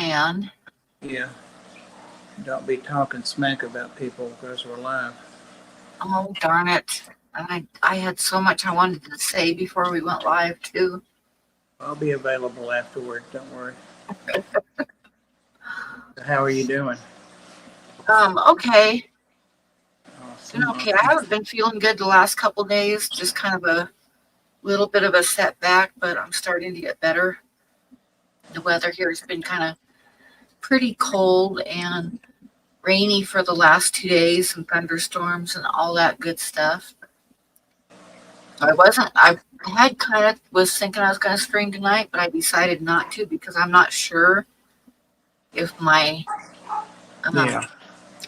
plan. Yeah. Don't be talking smack about people because we're live. Oh, darn it. I had so much I wanted to say before we went live, too. I'll be available afterward. Don't worry. How are you doing? Okay. Awesome. Okay, I haven't been feeling good the last couple days. Just kind of a little bit of a setback, but I'm starting to get better. The weather here has been kind of pretty cold and rainy for the last 2 days, and thunderstorms and all that good stuff. I had kind of was thinking I was going to stream tonight, but I decided not to because I'm not sure if my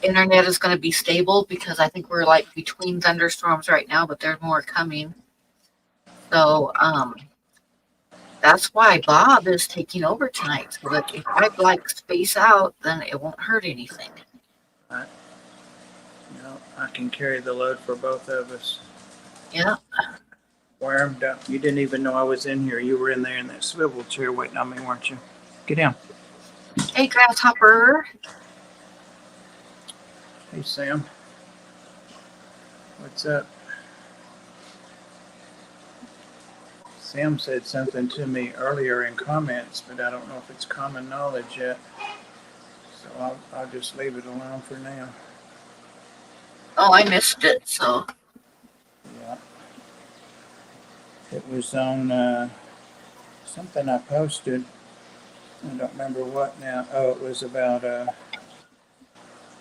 internet is going to be stable, because I think we're like between thunderstorms right now, but there's more coming. So that's why Bob is taking over tonight, so that if I like space out, then it won't hurt anything. I can carry the load for both of us. Yeah. Worm, you didn't even know I was in here. You were in there in that swivel chair waiting on me, weren't you? Get down. Hey, Grasshopper. Hey, Sam. What's up? Sam said something to me earlier in comments, but I don't know if it's common knowledge yet. So I'll just leave it alone for now. Oh, I missed it, so. Yeah. It was on something I posted. I don't remember what now. Oh, it was about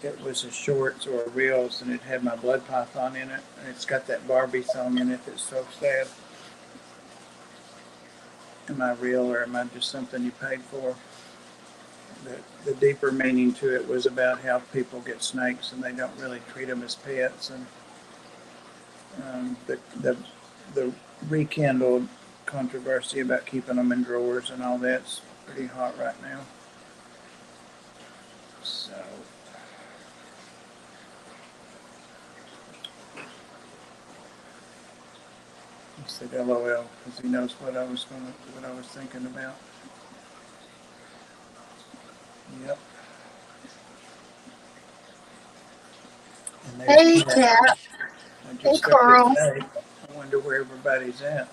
it was a shorts or a reels, and it had my blood python in it, and it's got that Barbie song in it that's so sad. Am I real, or am I just something you paid for? The deeper meaning to it was about how people get snakes and they don't really treat them as pets, and the rekindled controversy about keeping them in drawers and all that's pretty hot right now. So he said LOL because he knows what I was thinking about. Yep. Hey, Cat. Hey, Coral. I wonder where everybody's at.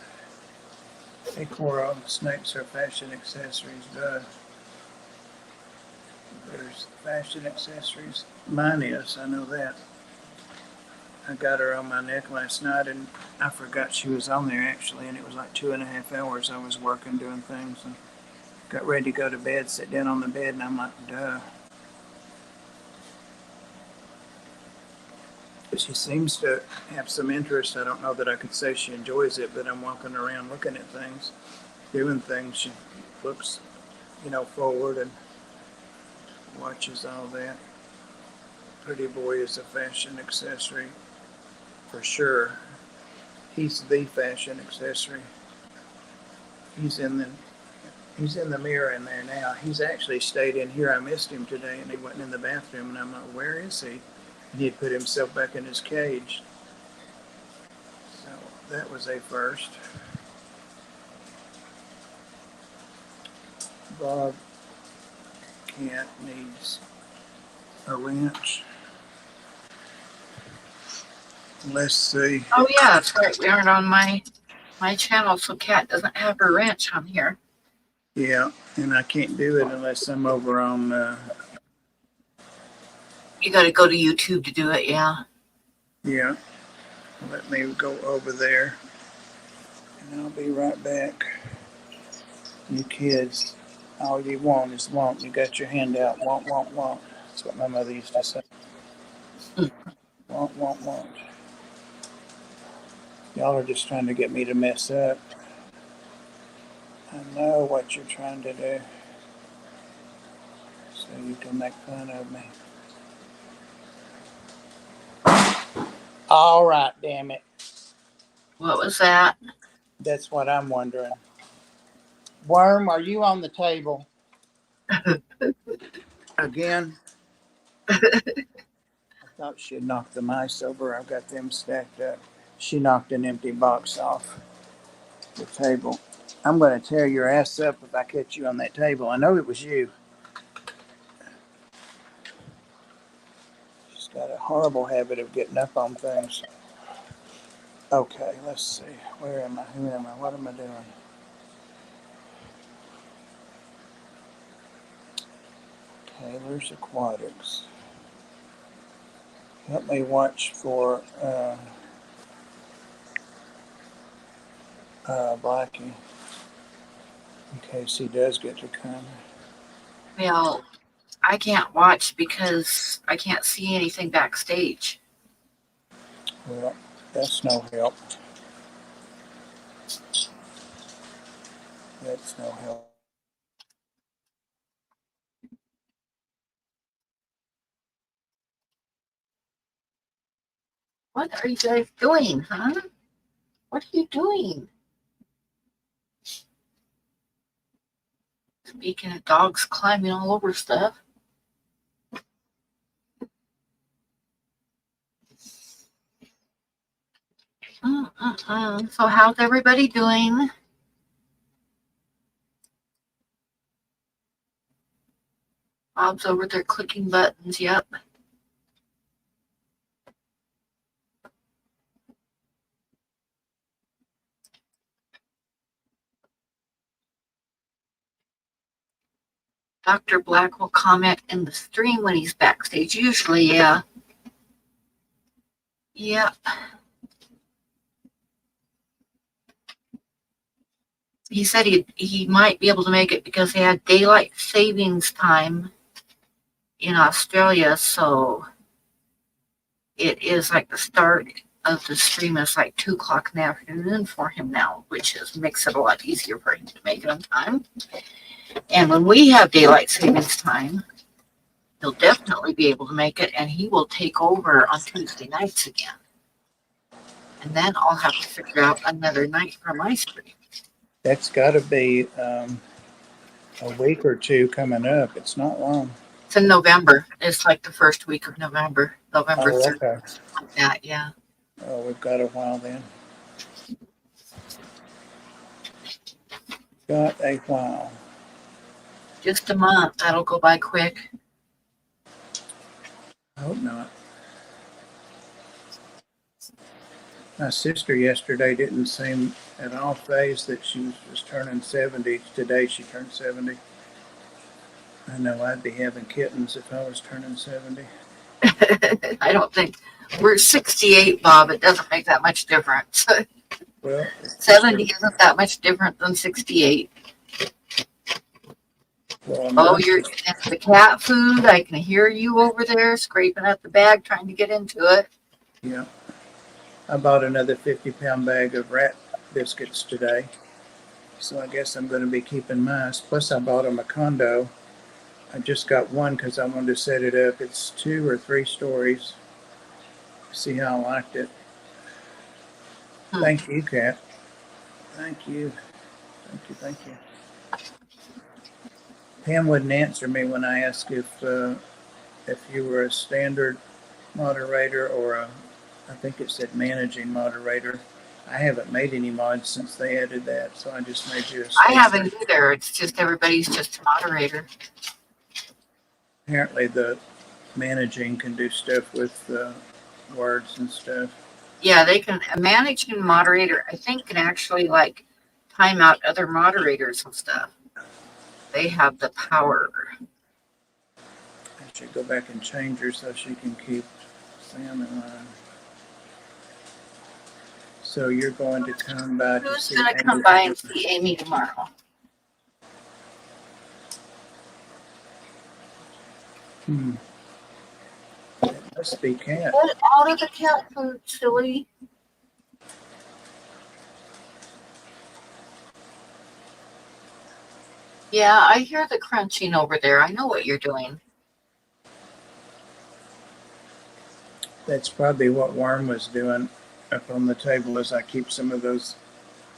Hey, Coral. Snakes are fashion accessories. Duh. There's fashion accessories. Mine is. I know that. I got her on my neck last night, and I forgot she was on there actually, and it was like 2.5 hours I was working doing things, and got ready to go to bed, sit down on the bed, and I'm like, duh. She seems to have some interest. I don't know that I could say she enjoys it, but I'm walking around looking at things, doing things. She looks, forward and watches all that. Pretty boy is a fashion accessory for sure. He's the fashion accessory. He's in the mirror in there now. He's actually stayed in here. I missed him today, and he went in the bathroom, and I'm like, where is he? And he had put himself back in his cage. So that was a first. Bob Cat needs a wrench. Let's see. Oh, yeah, that's right. We aren't on my channel, so Cat doesn't have her wrench on here. Yeah, and I can't do it unless I'm over on... You got to go to YouTube to do it, yeah. Yeah. Let me go over there, and I'll be right back. You kids, all you want is want. You got your hand out. Want, want, want. That's what my mother used to say. Want, want, want. Y'all are just trying to get me to mess up. I know what you're trying to do, so you can make fun of me. All right, damn it. What was that? That's what I'm wondering. Worm, are you on the table? Again? I thought she had knocked the mice over. I've got them stacked up. She knocked an empty box off the table. I'm going to tear your ass up if I catch you on that table. I know it was you. Got a horrible habit of getting up on things. Okay, let's see. Where am I? Who am I? What am I doing? Taylor's Aquatics. Help me watch for Blackie in case he does get to come. Well, I can't watch because I can't see anything backstage. Well, that's no help. That's no help. What are you guys doing, huh? What are you doing? Speaking of dogs climbing all over stuff. So how's everybody doing? Bob's over there clicking buttons. Yep. Dr. Black will comment in the stream when he's backstage. Usually, yeah. Yep. He said he might be able to make it because they had daylight savings time in Australia, so it is like the start of the stream is like 2 o'clock in the afternoon for him now, which makes it a lot easier for him to make it on time. And when we have daylight savings time, he'll definitely be able to make it, and he will take over on Tuesday nights again. And then I'll have to figure out another night for my stream. That's got to be a week or two coming up. It's not long. It's in November. It's like the first week of November. November 3rd. Okay. Yeah. Oh, we've got a while then. Got a while. Just a month. That'll go by quick. I hope not. My sister yesterday didn't seem at all phased that she was turning 70. Today she turned 70. I know I'd be having kittens if I was turning 70. I don't think we're 68, Bob. It doesn't make that much difference. Well, 70 isn't that much different than 68. well, You're into the cat food. I can hear you over there scraping at the bag, trying to get into it. yeah. I bought another 50-pound bag of rat biscuits today. So I guess I'm going to be keeping mice. Plus I bought them a condo. I just got one because I wanted to set it up. It's 2 or 3 stories. See how I liked it. Thank you, Kat. Thank you. Thank you. Pam wouldn't answer me when I asked if you were a standard moderator or I think it said managing moderator. I haven't made any mods since they added that, so I just made you a I haven't either. It's just everybody's just a moderator. Apparently the managing can do stuff with words and stuff. Yeah, they can. A managing moderator, I think, can actually like time out other moderators and stuff. They have the power. I should go back and change her so she can keep Sam in line. So you're going to come by to see Who's going to come by and see Amy tomorrow? It must be Cat. Get out of the cat food, silly. Yeah, I hear the crunching over there. I know what you're doing. That's probably what Worm was doing up on the table as I keep some of those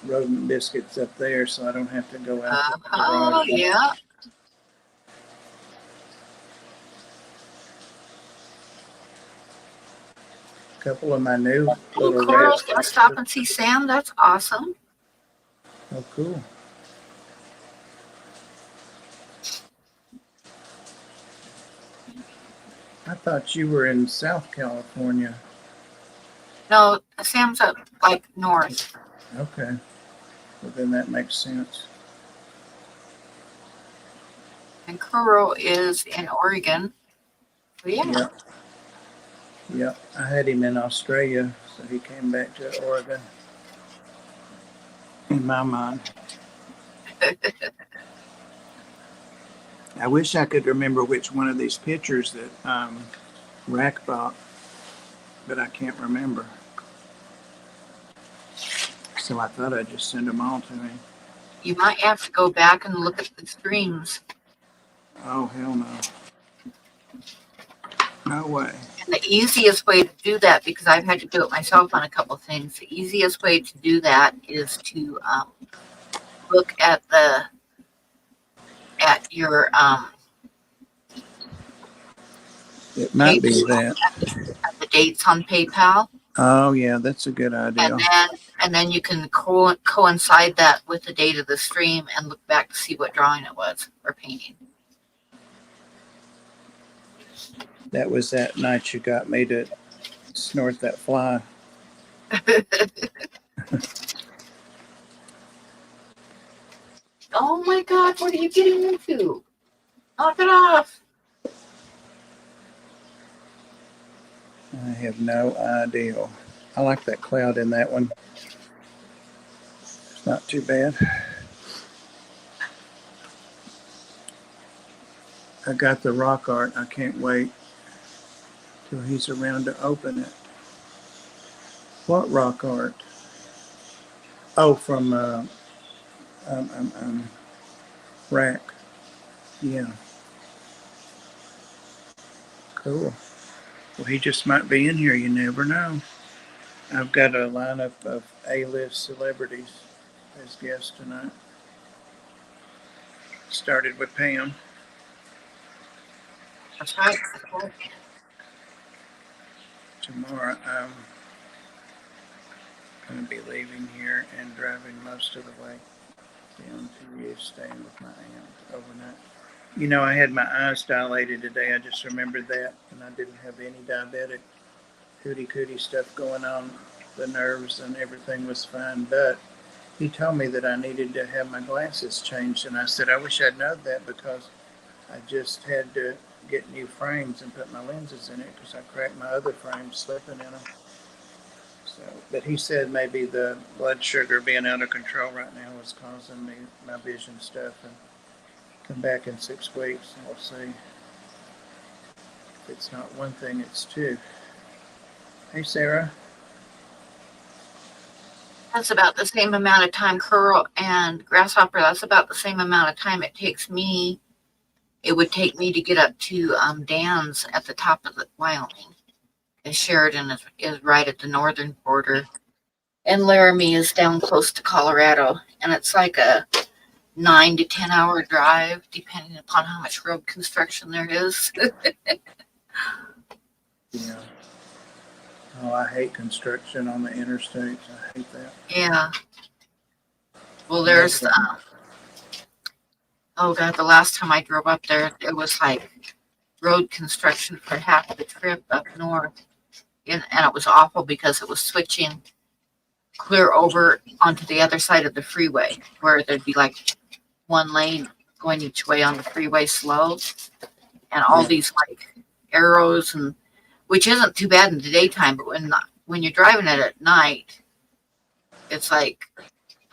rodent biscuits up there so I don't have to go out to the garage. Oh, yeah. A couple of my new little Carl's rats. going to stop and see Sam. That's awesome. Oh, cool. I thought you were in South California. No, Sam's up like north. Okay. Well, then that makes sense. And Kuro is in Oregon. So yeah. Yep. Yep. I had him in Australia, so he came back to Oregon. In my mind. I wish I could remember which one of these pictures that Rack bought, but I can't remember. So I thought I'd just send them all to him. You might have to go back and look at the streams. Oh, hell no. No way. And the easiest way to do that, because I've had to do it myself on a couple of things, the easiest way to do that is to look at your It might be that. at the dates on PayPal. Oh, yeah, that's a good idea. And then you can coincide that with the date of the stream and look back to see what drawing it was or painting. That was that night you got me to snort that fly. Oh my God, what are you getting into? Knock it off. I have no idea. I like that cloud in that one. It's not too bad. I got the rock art. I can't wait till he's around to open it. What rock art? Oh, from Rack. Yeah. Cool. Well, he just might be in here. You never know. I've got a lineup of A-list celebrities as guests tonight. Started with Pam. That's right. Tomorrow I'm going to be leaving here and driving most of the way down to you, staying with my aunt overnight. You know, I had my eyes dilated today. I just remembered that, and I didn't have any diabetic hootie-cootie stuff going on. The nerves and everything was fine, but he told me that I needed to have my glasses changed, and I said, I wish I'd known that because I just had to get new frames and put my lenses in it because I cracked my other frames slipping in them. So, but he said maybe the blood sugar being out of control right now was causing me my vision stuff, and come back in 6 weeks and we'll see. If it's not one thing, it's two. Hey, Sarah. That's about the same amount of time, Curl and Grasshopper. That's about the same amount of time it takes me. It would take me to get up to Dan's at the top of the Wyoming. And Sheridan is right at the northern border. And Laramie is down close to Colorado. And it's like a 9 to 10 hour drive, depending upon how much road construction there is. Yeah. Oh, I hate construction on the interstates. I hate that. Yeah. Well, there's, oh God, the last time I drove up there, it was like road construction for half the trip up north. And it was awful because it was switching clear over onto the other side of the freeway where there'd be like one lane going each way on the freeway slow. And all these like arrows, and which isn't too bad in the daytime, but when you're driving it at night, it's like,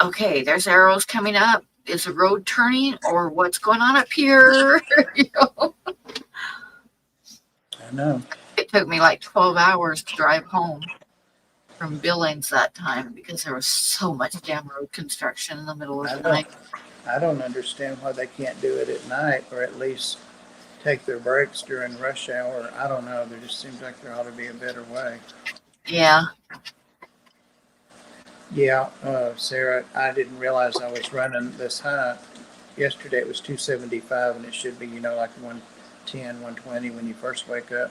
okay, there's arrows coming up. Is the road turning or what's going on up here? You know? I know. It took me like 12 hours to drive home from Billings that time because there was so much damn road construction in the middle of the night. I don't understand why they can't do it at night or at least take their breaks during rush hour. I don't know. There just seems like there ought to be a better way. Yeah. Yeah, Sarah, I didn't realize I was running this high. Yesterday it was 275 and it should be, like 110, 120 when you first wake up.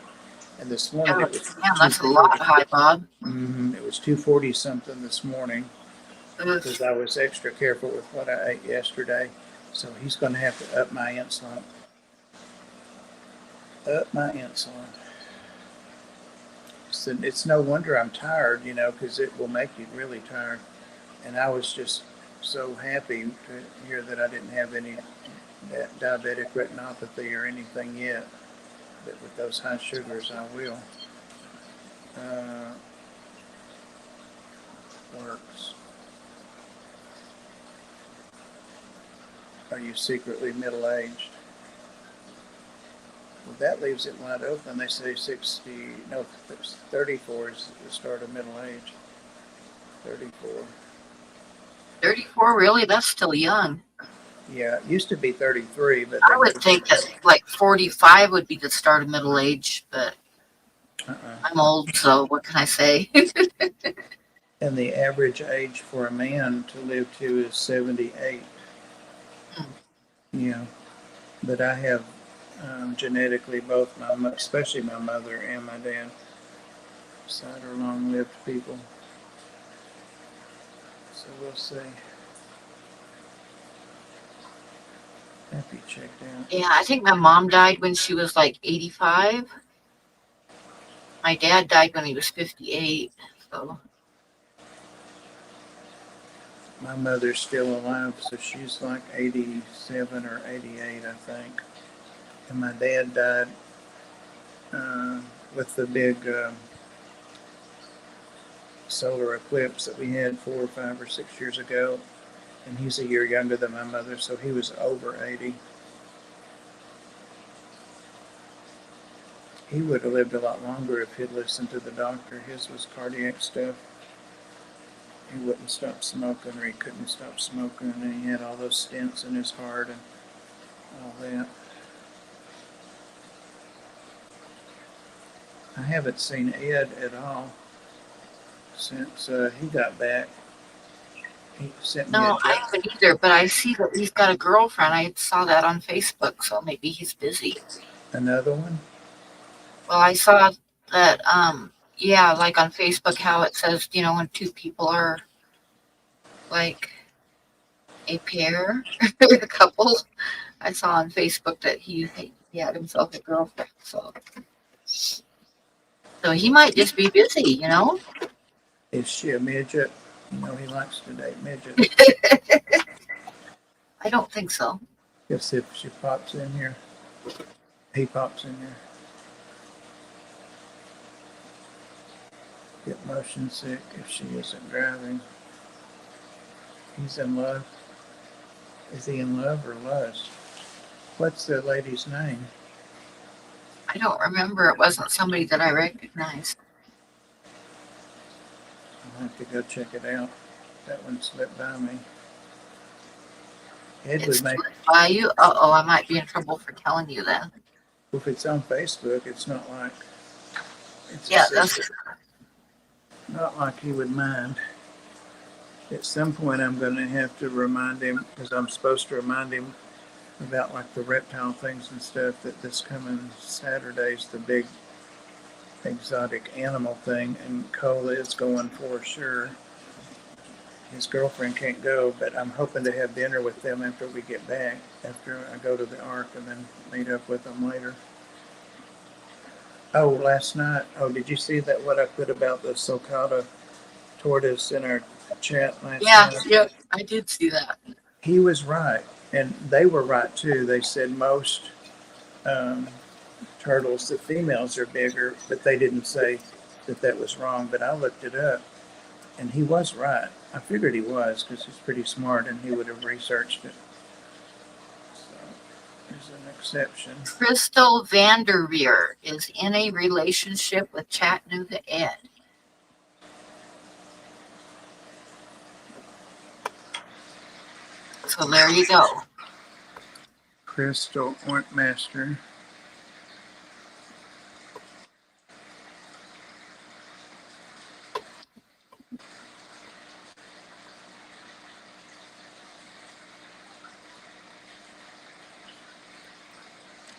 And this morning it was that's a lot high, Bob. It was 240 something this morning because I was extra careful with what I ate yesterday. So he's going to have to up my insulin. Up my insulin. said, it's no wonder I'm tired, you know, because it will make you really tired. And I was just so happy to hear that I didn't have any diabetic retinopathy or anything yet. But with those high sugars, I will. Works. Are you secretly middle-aged? Well, that leaves it wide open. They say 60, no, 34 is the start of middle age. 34. 34, really? That's still young. Yeah, it used to be 33, but I would think that like 45 would be the start of middle age, but I'm old, so what can I say? And the average age for a man to live to is 78. Yeah, but I have genetically both especially my mother and my dad side are long-lived people. So we'll see. Happy checked out. Yeah, I think my mom died when she was like 85. My dad died when he was 58. So My mother's still alive, so she's like 87 or 88, I think. And my dad died with the big solar eclipse that we had 4 or 5 or 6 years ago. And he's a year younger than my mother, so he was over 80. He would have lived a lot longer if he'd listened to the doctor. His was cardiac stuff. He wouldn't stop smoking, or he couldn't stop smoking, and he had all those stents in his heart and all that. I haven't seen Ed at all since he got back. He sent me no, I haven't either, but I see that he's got a girlfriend. I saw that on Facebook, so maybe he's busy. another one. Well, I saw that, yeah, like on Facebook, how it says, you know, when two people are like a pair, a couple. I saw on Facebook that he had himself a girlfriend, so he might just be busy, you know. Is she a midget? You know, he likes to date midgets. I don't think so. Guess if she pops in here, he pops in here. Get motion sick if she isn't driving. He's in love. Is he in love or lust? What's the lady's name? I don't remember. It wasn't somebody that I recognized. I'll have to go check it out. That one slipped by me. Ed would make. By you? Uh-oh, I might be in trouble for telling you then. If it's on Facebook, it's not like. It's Yeah, that's not like he would mind. At some point, I'm going to have to remind him, because I'm supposed to remind him about like the reptile things and stuff, that this coming Saturday's the big exotic animal thing, and Cole is going for sure. His girlfriend can't go, but I'm hoping to have dinner with them after we get back, after I go to the Ark, and then meet up with them later. Oh, last night, did you see that what I put about the sulcata tortoise in our chat last night? Yeah, I did see that. He was right, and they were right too. They said most turtles, the females are bigger, but they didn't say that was wrong. But I looked it up, and he was right. I figured he was, because he's pretty smart, and he would have researched it. So there's an exception. Crystal Vanderveer is in a relationship with Chattanooga Ed. So there you go. Crystal Ointmaster.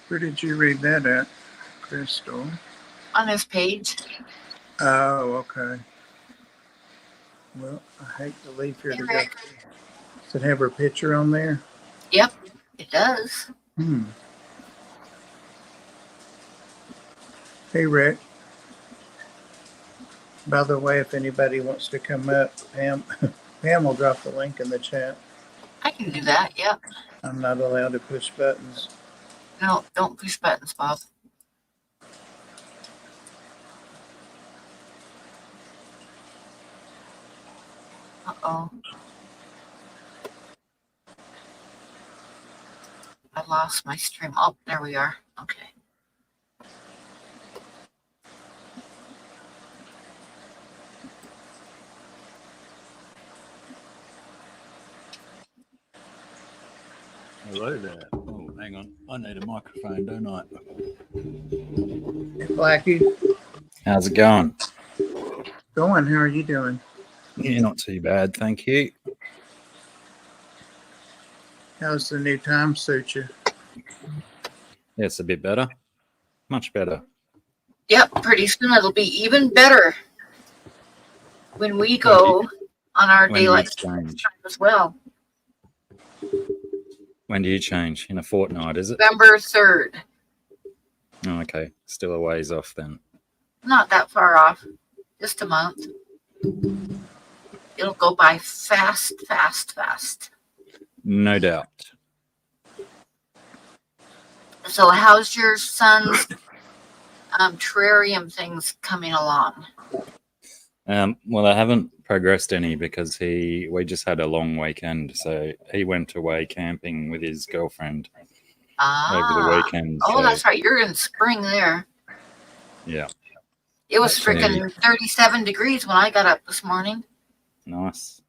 Where did you read that at, Crystal? On his page. Oh, okay. Well, I hate to leave here to go. Does it have her picture on there? Yep, it does. Hey, Rick. By the way, if anybody wants to come up, Pam will drop the link in the chat. I can do that. Yep. I'm not allowed to push buttons. No, don't push buttons, Bob. Uh-oh. I lost my stream. Oh, there we are. Okay. Hello there. Oh, hang on. I need a microphone, don't I? Blackie, How's it going? going. How are you doing? Yeah, not too bad, thank you. How's the new time suit you? Yeah, it's a bit better. Much better. Yep, pretty soon it'll be even better when we go on our When do you daylight change? time as well. When do you change? In a fortnight, is it? November 3rd. Oh, okay. Still a ways off then. Not that far off. Just a month. It'll go by fast, fast, fast. No doubt. So how's your son's terrarium things coming along? Well, I haven't progressed any because we just had a long weekend. So he went away camping with his girlfriend over the weekend. Oh, so, that's right. You're in spring there. Yeah. It was Actually, freaking 37 degrees when I got up this morning. Nice.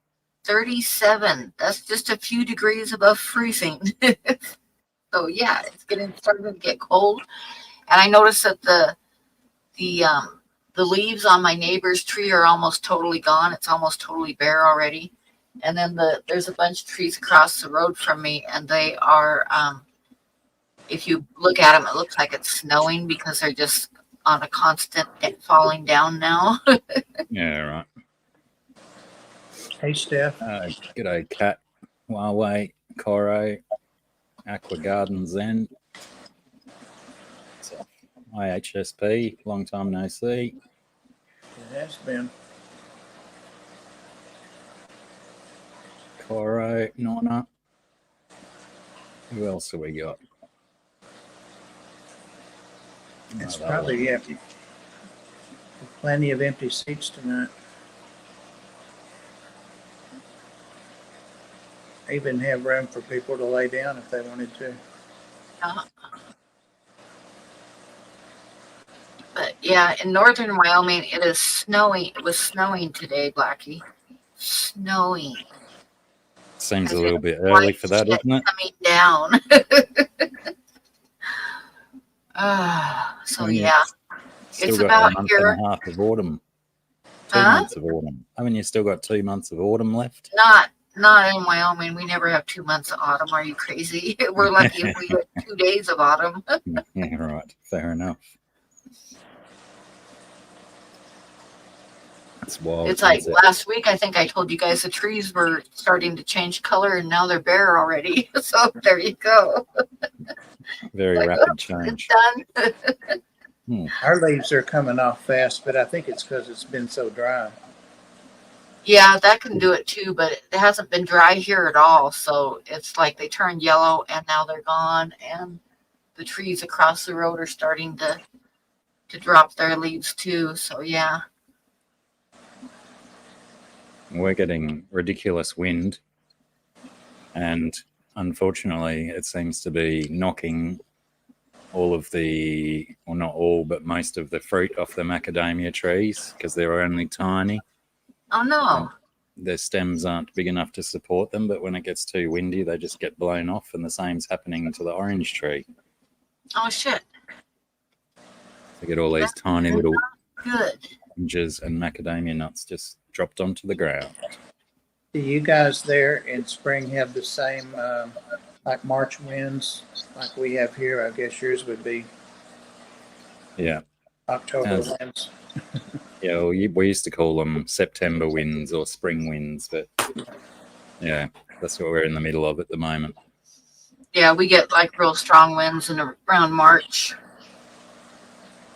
37. That's just a few degrees above freezing. So yeah, it's starting to get cold. And I noticed that the leaves on my neighbor's tree are almost totally gone. It's almost totally bare already. And then there's a bunch of trees across the road from me, and they are if you look at them, it looks like it's snowing because they're just on a constant falling down now. Yeah, right. Hey, Steph. G'day, Cat, Huawei, Coro, Aqua Garden Zen. So, IHSP, long time no see. It has been. Coro, Nonna. Who else have we got? It's probably empty. Plenty of empty seats tonight. Even have room for people to lay down if they wanted to. But yeah, in northern Wyoming, it is snowing. It was snowing today, Blackie. Snowing. Seems a little bit early for that, isn't it? Coming down. So yeah, Still it's got about a month here. and a half of autumn. 2 Huh? months of autumn. Haven't you still got 2 months of autumn left? Not in Wyoming. We never have 2 months of autumn. Are you crazy? We're lucky if we get 2 days of autumn. Yeah, right. Fair enough. That's wild. It's like last week, I think I told you guys the trees were starting to change color and now they're bare already. So there you go. Very Like, rapid it's change. done. Our leaves are coming off fast, but I think it's because it's been so dry. Yeah, that can do it too, but it hasn't been dry here at all. So it's like they turned yellow and now they're gone. And the trees across the road are starting to drop their leaves too. So yeah. We're getting ridiculous wind, and unfortunately it seems to be knocking all of the, well, not all, but most of the fruit off the macadamia trees because they're only tiny. Oh no. Their stems aren't big enough to support them, but when it gets too windy they just get blown off, and the same's happening to the orange tree. Oh shit. They get all these tiny little Good. oranges and macadamia nuts just dropped onto the ground. Do you guys there in spring have the same like March winds like we have here? I guess yours would be Yeah. October winds. Yeah, well, we used to call them September winds or spring winds, but yeah, that's what we're in the middle of at the moment. Yeah, we get like real strong winds in around March.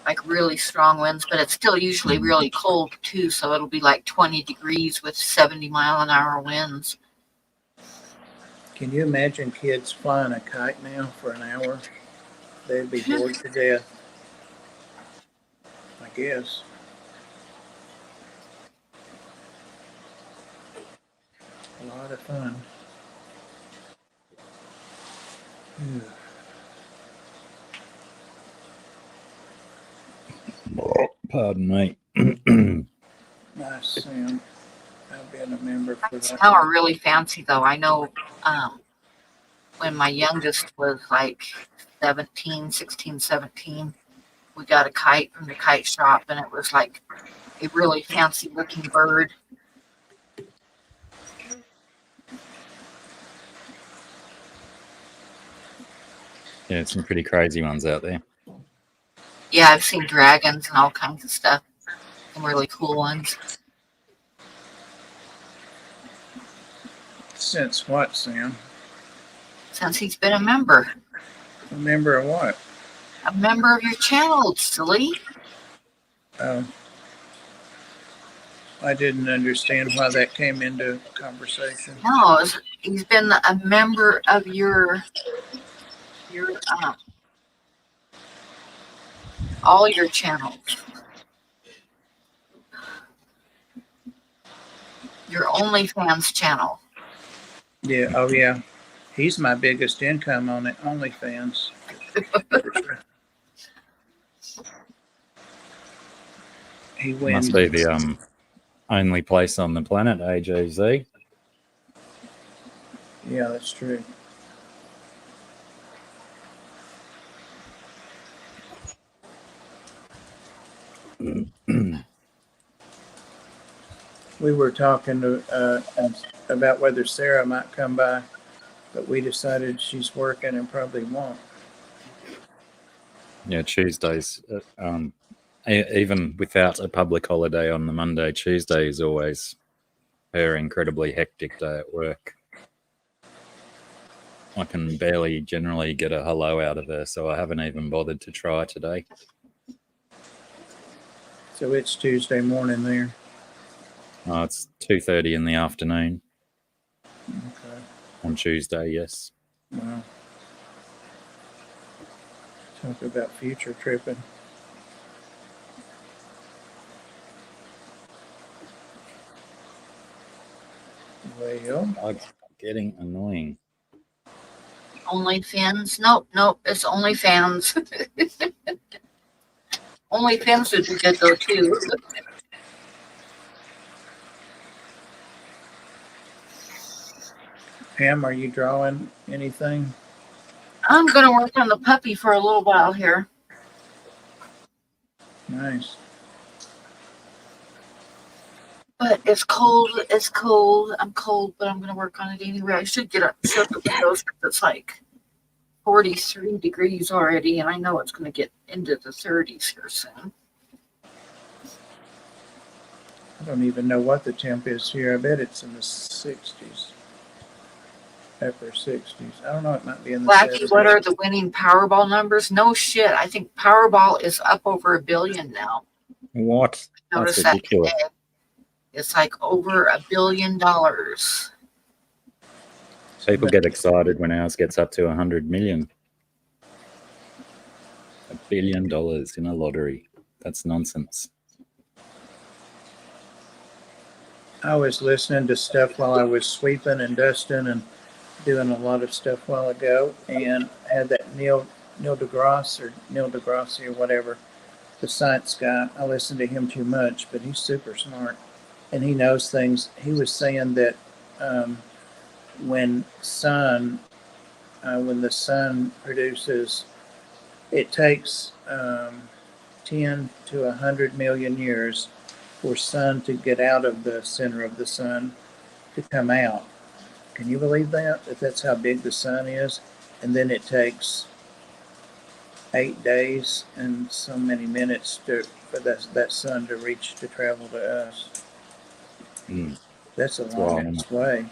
like really strong winds, but it's still usually really cold too. So it'll be like 20 degrees with 70-mile-an-hour winds. Can you imagine kids flying a kite now for an hour? They'd be bored to death, I guess. A lot of fun. Phew. Pardon me. Nice sound. I've been a member for Kites that. now are really fancy though. I know when my youngest was like 17, 16, 17, we got a kite from the kite shop and it was like a really fancy looking bird. Yeah, some pretty crazy ones out there. Yeah, I've seen dragons and all kinds of stuff. Some really cool ones. Since what, Sam? Since he's been a member. A member of what? A member of your channel, silly. Oh. I didn't understand why that came into conversation. No, he's been a member of your all your channels. Your OnlyFans channel. Yeah, oh yeah. He's my biggest income on it, OnlyFans. He wins. Must be the only place on the planet, AJZ. Yeah, that's true. We were talking about whether Sara might come by, but we decided she's working and probably won't. Yeah, Tuesdays. Even without a public holiday on the Monday, Tuesday is always her incredibly hectic day at work. I can barely generally get a hello out of her, so I haven't even bothered to try today. So it's Tuesday morning there. It's 2:30 in the afternoon Okay. on Tuesday, yes. Wow. Talk about future tripping. Well, I'm getting annoying. OnlyFans? Nope, it's OnlyFans. OnlyFans would be good though too. Pam, are you drawing anything? I'm gonna work on the puppy for a little while here. Nice. But it's cold. It's cold. I'm cold, but I'm gonna work on it anyway. I should get up, shut the windows because it's like 43 degrees already, and I know it's gonna get into the 30s here soon. I don't even know what the temp is here. I bet it's in the 60s. Upper 60s. I don't know. It might be in the Blackie, 70s. what are the winning Powerball numbers? No shit. I think Powerball is up over $1 billion now. What? Notice That's that ridiculous. today. It's like over $1 billion. People get excited when ours gets up to 100 million. $1 billion in a lottery. That's nonsense. I was listening to stuff while I was sweeping and dusting and doing a lot of stuff a while ago, and had that Neil deGrasse or whatever, the science guy. I listened to him too much, but he's super smart and he knows things. He was saying that when the sun produces, it takes 10 to 100 million years for sun to get out of the center of the sun to come out. Can you believe that? If that's how big the sun is, and then it takes 8 days and so many minutes for that sun to travel to us. That's a long way.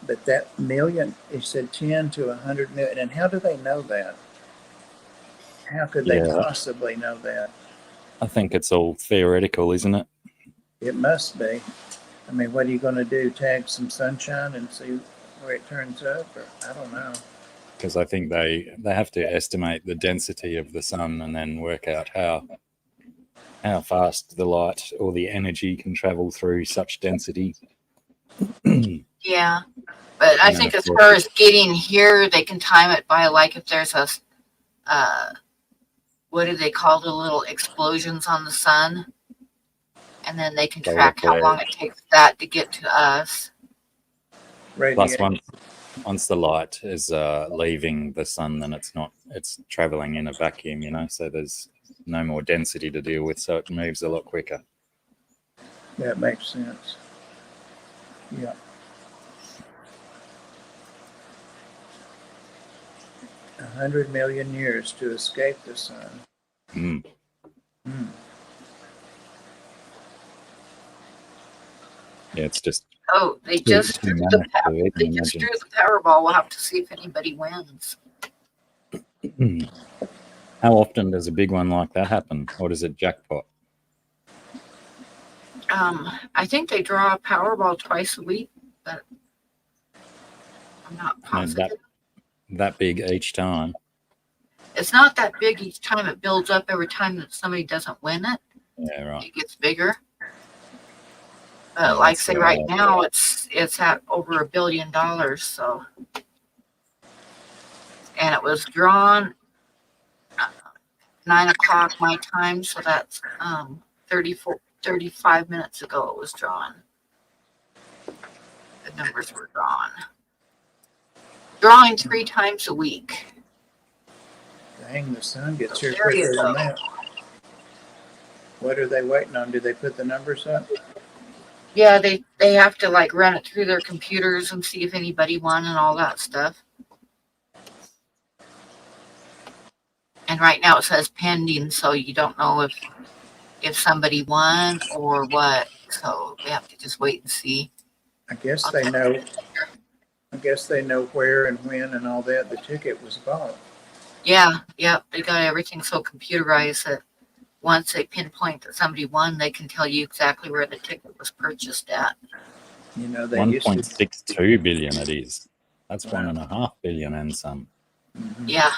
But that million, he said 10 to 100 million. And how do they know that? How could they Yeah. possibly know that? I think it's all theoretical, isn't it? It must be. I mean, what are you going to do? Tag some sunshine and see where it turns up? Or I don't know. Because I think they have to estimate the density of the sun and then work out how fast the light or the energy can travel through such density. Yeah. But I And then, think of as course, far as getting here, they can time it by like if there's a, what do they call the little explosions on the sun? And then they can solar track how long flare. it takes that to get to us. Plus, Radiation. once the light is leaving the sun, then it's traveling in a vacuum, you know, so there's no more density to deal with, so it moves a lot quicker. That makes sense. Yeah. 100 million years to escape the sun. Mm. Hmm. Yeah, it's just Oh, they too just mammoth drew to even they just imagine. drew the Powerball. We'll have to see if anybody wins. How often does a big one like that happen, or does it jackpot? I think they draw a Powerball twice a week, but I'm not And positive. that big each time? It's not that big each time. It builds up every time that somebody doesn't win it. Yeah, right. It gets bigger. Yeah, But like that's say right now, it's at over $1 billion. So, and it was drawn 9 o'clock my time. So that's 35 minutes ago. It was drawn. The numbers were drawn. Drawing 3 times a week. Dang, the sun gets here There you quicker than go. that. What are they waiting on? Do they put the numbers up? Yeah, they have to like run it through their computers and see if anybody won and all that stuff. And right now it says pending, so you don't know if somebody won or what. So we have to just wait and see. I guess I'll they check know. it. I guess they know where and when and all that the ticket was bought. Yeah, they got everything so computerized that once they pinpoint that somebody won, they can tell you exactly where the ticket was purchased at. You know, they used to. 1.62 billion it is. That's Wow. 1.5 billion and some. Mhm. Yeah.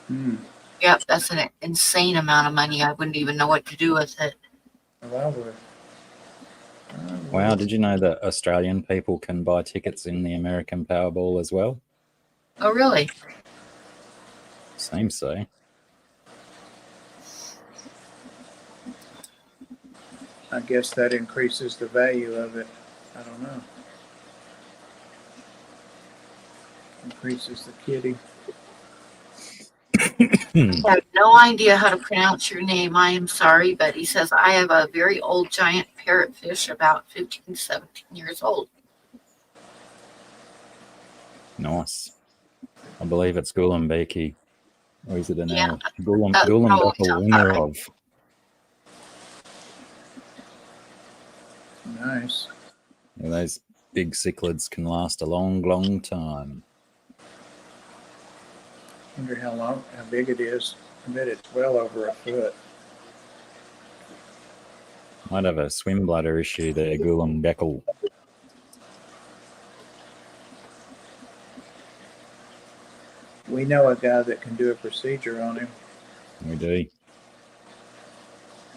Hmm. Yep, that's an insane amount of money. I wouldn't even know what to do with it. Well, I would. Wow, did you know that Australian people can buy tickets in the American Powerball as well? Oh, really? Seems so. I guess that increases the value of it. I don't know. Increases the kitty. I have no idea how to pronounce your name. I am sorry, but he says, I have a very old giant parrotfish about 15, 17 years old. Nice. I believe it's Gulambeki. Or is it an Yeah, L? that probably sounds about right. Gulambekel. Nice. Yeah, those big cichlids can last a long, long time. Wonder how big it is. I bet it's well over a foot. Might have a swim bladder issue there, Gulambekel. We know a guy that can do a procedure on him. We do.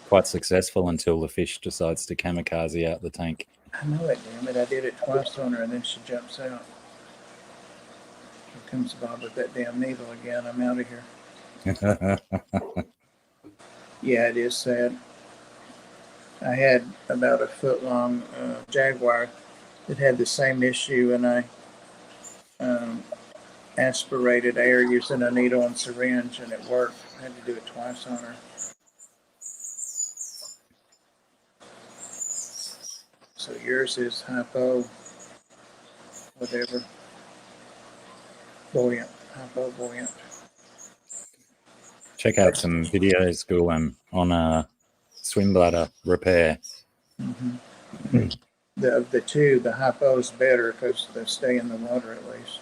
Quite successful until the fish decides to kamikaze out the tank. I know it, damn it. I did it twice on her and then she jumps out. Here comes Bob with that damn needle again. I'm out of here. Yeah, it is sad. I had about a foot long jaguar that had the same issue, and I aspirated air using a needle and syringe, and it worked. I had to do it twice on her. So yours is hypo, whatever, buoyant, hypo buoyant. Check out some videos, Gulam, on a swim bladder repair. Mm-hmm. Of the two, the hypo is better because they stay in the water at least.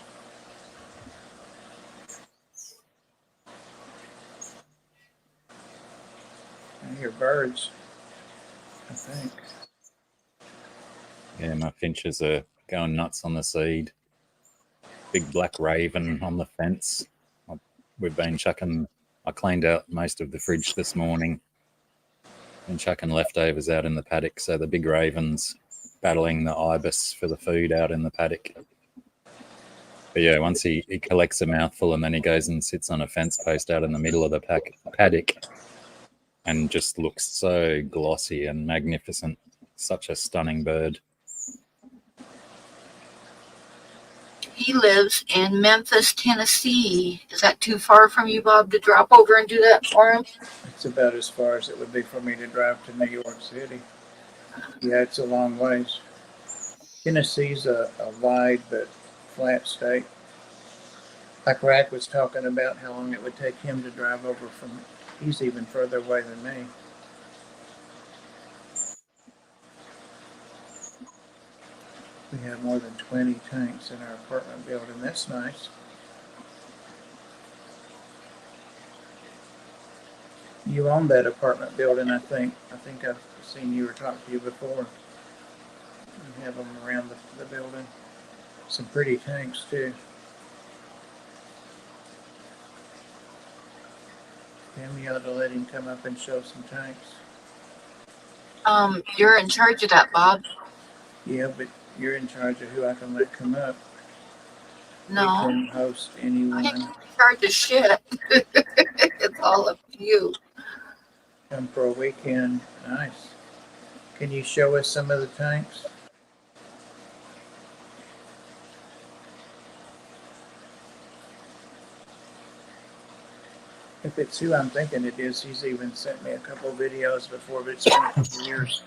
I hear birds, I think. Yeah, my finches are going nuts on the seed. Big black raven on the fence. We've been chucking. I cleaned out most of the fridge this morning and chucking leftovers out in the paddock. So the big raven's battling the ibis for the food out in the paddock. But yeah, once he collects a mouthful and then he goes and sits on a fence post out in the middle of the paddock and just looks so glossy and magnificent. Such a stunning bird. He lives in Memphis, Tennessee. Is that too far from you, Bob, to drop over and do that for him? It's about as far as it would be for me to drive to New York City. Yeah, it's a long ways. Tennessee's a wide but flat state. Like Rack was talking about how long it would take him to drive over from, he's even further away than me. We have more than 20 tanks in our apartment building. That's nice. You own that apartment building, I think. I think I've seen you or talked to you before. You have them around the building. Some pretty tanks too. Tammy ought to let him come up and show some tanks. You're in charge of that, Bob. Yeah, but you're in charge of who I can let come up. No, We can host I ain't anyone. in charge of shit. It's all up to you. Come for a weekend. Nice. Can you show us some of the tanks? If it's who I'm thinking it is, he's even sent me a couple videos before, but it's been a couple years.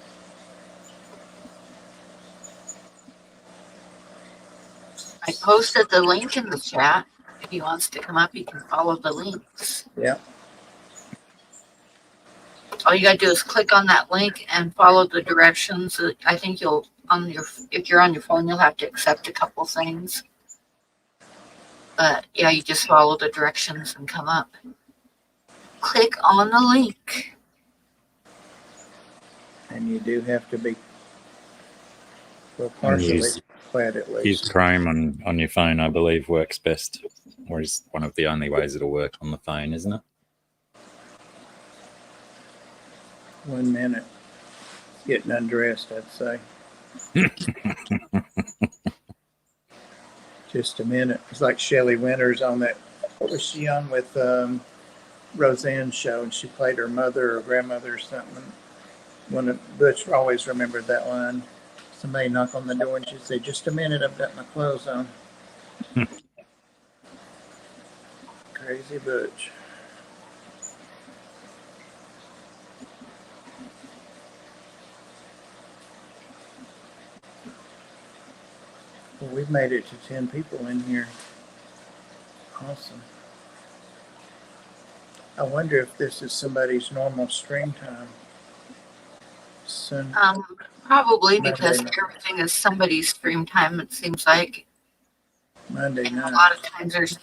I posted the link in the chat. If he wants to come up, he can follow the links. Yeah. All you gotta do is click on that link and follow the directions. I think you'll if you're on your phone, you'll have to accept a couple things. But yeah, you just follow the directions and come up. Click on the link. And you do have to be, well, partially clad at Use least. Chrome on your phone, I believe, works best, or is one of the only ways it'll work on the phone, isn't it? 1 minute. Getting undressed, I'd say. Just a minute. It's like Shelley Winters on that. What was she on with Roseanne's show? And she played her mother or grandmother or something. Butch always remembered that line. Somebody knock on the door and she'd say, "Just a minute, I've got my clothes on." Crazy Butch. Well, we've made it to 10 people in here. Awesome. I wonder if this is somebody's normal stream time. Probably because Monday night. everything is somebody's stream time, it seems like. Monday And a night. lot of times there's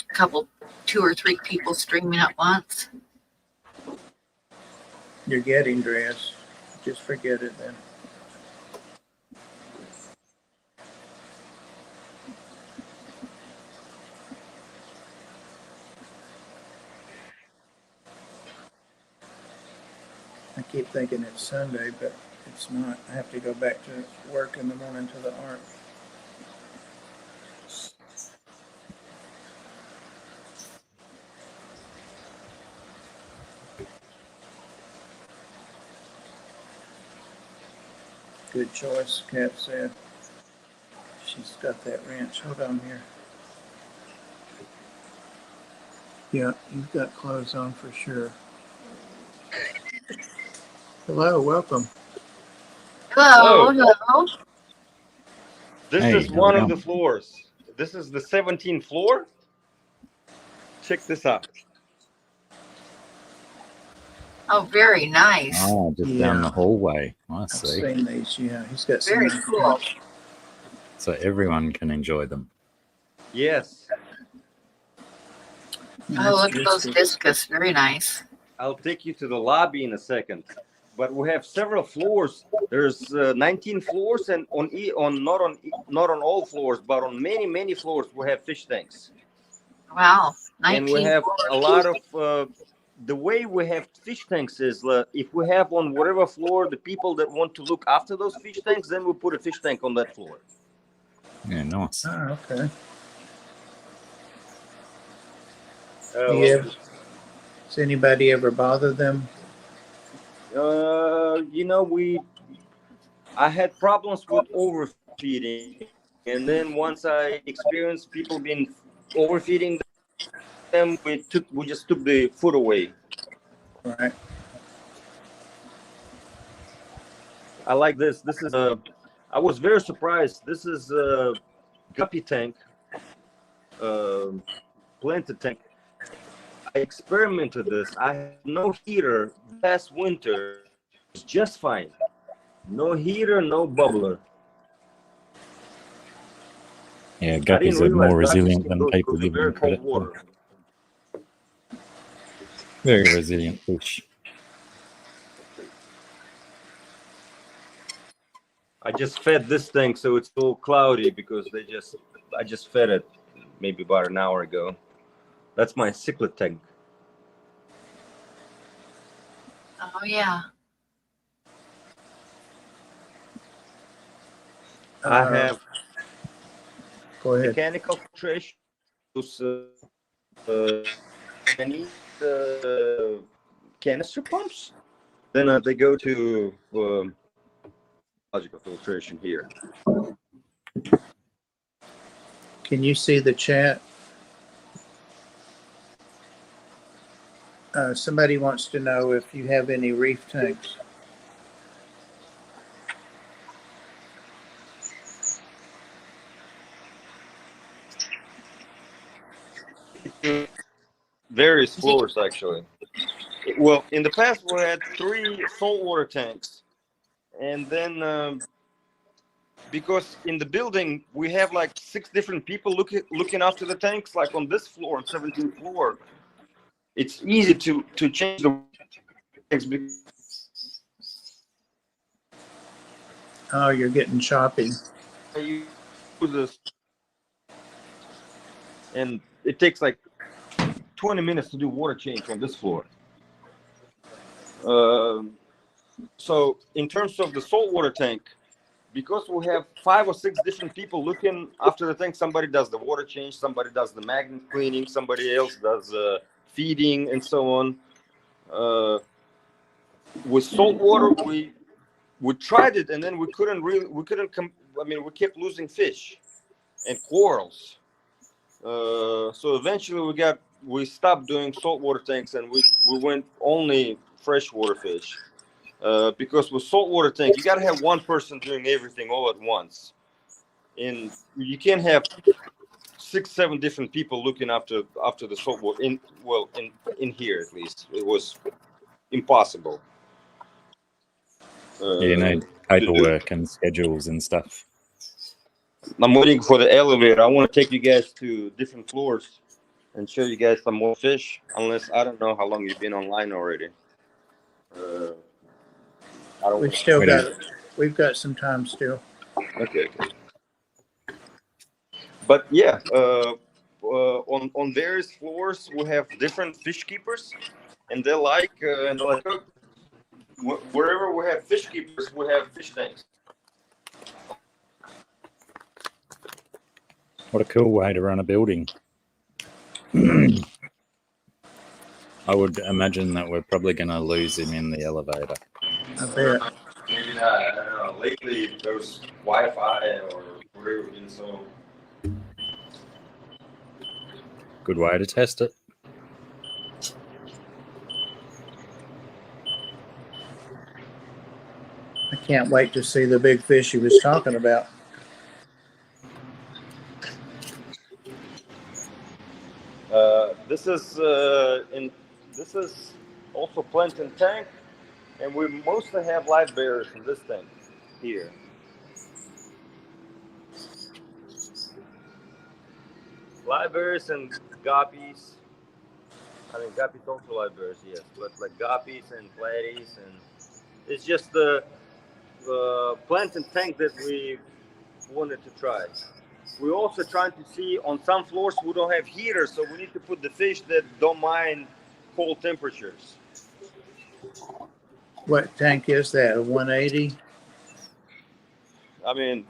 two or three people streaming at once. You're getting dressed. Just forget it then. I keep thinking it's Sunday, but it's not. I have to go back to work in the morning to the art. Good choice, Kat said. She's got that wrench. Hold on here. Yeah, you've got clothes on for sure. Hello, welcome. Hello, Hello. hello. This Hey, is how's one it of the going? floors. This is the 17th floor. Check this out. Oh, very nice. Oh, just down the hallway. I I've see. seen these. Yeah, he's got some. Very nice cool. pictures. So everyone can enjoy them. Yes, Oh, look at Nice those discus. discus. Very nice. I'll take you to the lobby in a second. but we have several floors. There's 19 floors, and not on all floors, but on many floors we have fish tanks. Wow. And we 19. have a lot of the way we have fish tanks is if we have on whatever floor the people that want to look after those fish tanks, then we put a fish tank on that floor. Yeah, nice. Oh, okay. Uh, Does anybody ever bother them? You know, I had problems with overfeeding, and then once I experienced people being overfeeding them, we just took the food away. Right. I like this. This is I was very surprised. This is a guppy tank, planted tank. I experimented this. I had no heater last winter. It's just fine. No heater, no bubbler. Yeah, I didn't guppies are realize more guppies resilient can than go people through the give them very credit cold water. for. Very resilient fish. I just fed this thing, so it's a little cloudy because I just fed it maybe about an hour ago. That's my cichlid tank. Oh, yeah. I have Go ahead. mechanical filtration. Those canister pumps. Then they go to logical filtration here. Can you see the chat? Somebody wants to know if you have any reef tanks. Various floors, actually. Well, in the past, we had 3 saltwater tanks. And then because in the building, we have like 6 different people looking after the tanks. Like on this floor, on 17th floor, it's easy to change the tanks. Oh, you're getting choppy. I use this, and it takes like 20 minutes to do water change on this floor. So in terms of the saltwater tank, because we have 5 or 6 different people looking after the tank, somebody does the water change, somebody does the magnet cleaning, somebody else does feeding, and so on. With saltwater, we tried it, and then we kept losing fish and corals. So eventually we stopped doing saltwater tanks, and we went only freshwater fish. Because with saltwater tank, you gotta have one person doing everything all at once, and you can't have 6, 7 different people looking after the saltwater. In here at least, it was impossible. You need paperwork and schedules and stuff. I'm waiting for the elevator. I want to take you guys to different floors and show you guys some more fish. Unless I don't know how long you've been online already. I don't. We've got some time still. Okay. But yeah, on various floors we have different fish keepers, and they're like, oh, wherever we have fish keepers, we have fish tanks. What a cool way to run a building. I would imagine that we're probably going to lose him in the elevator. I bet. Maybe not. I don't know. Lately, there's Wi-Fi or whatever, and so. Good way to test it. I can't wait to see the big fish he was talking about. This is also plankton tank, and we mostly have live bears in this tank here. Live bears and guppies. I mean, guppies also live bears, yes, but like guppies and platies and It's just the planting tank that we wanted to try. We're also trying to see on some floors we don't have heaters, so we need to put the fish that don't mind cold temperatures. What tank is that? A 180? I mean,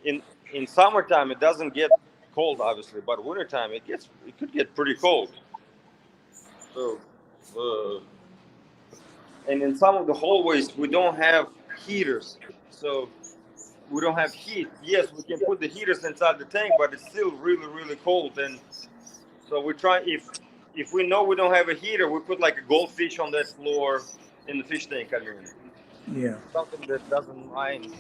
in summertime it doesn't get cold, obviously, but wintertime it could get pretty cold. So, and in some of the hallways we don't have heaters, so we don't have heat. Yes, we can put the heaters inside the tank, but it's still really, really cold. And so we try, if we know we don't have a heater, we put like a goldfish on that floor in the fish tank. I mean, Yeah. something that doesn't mind.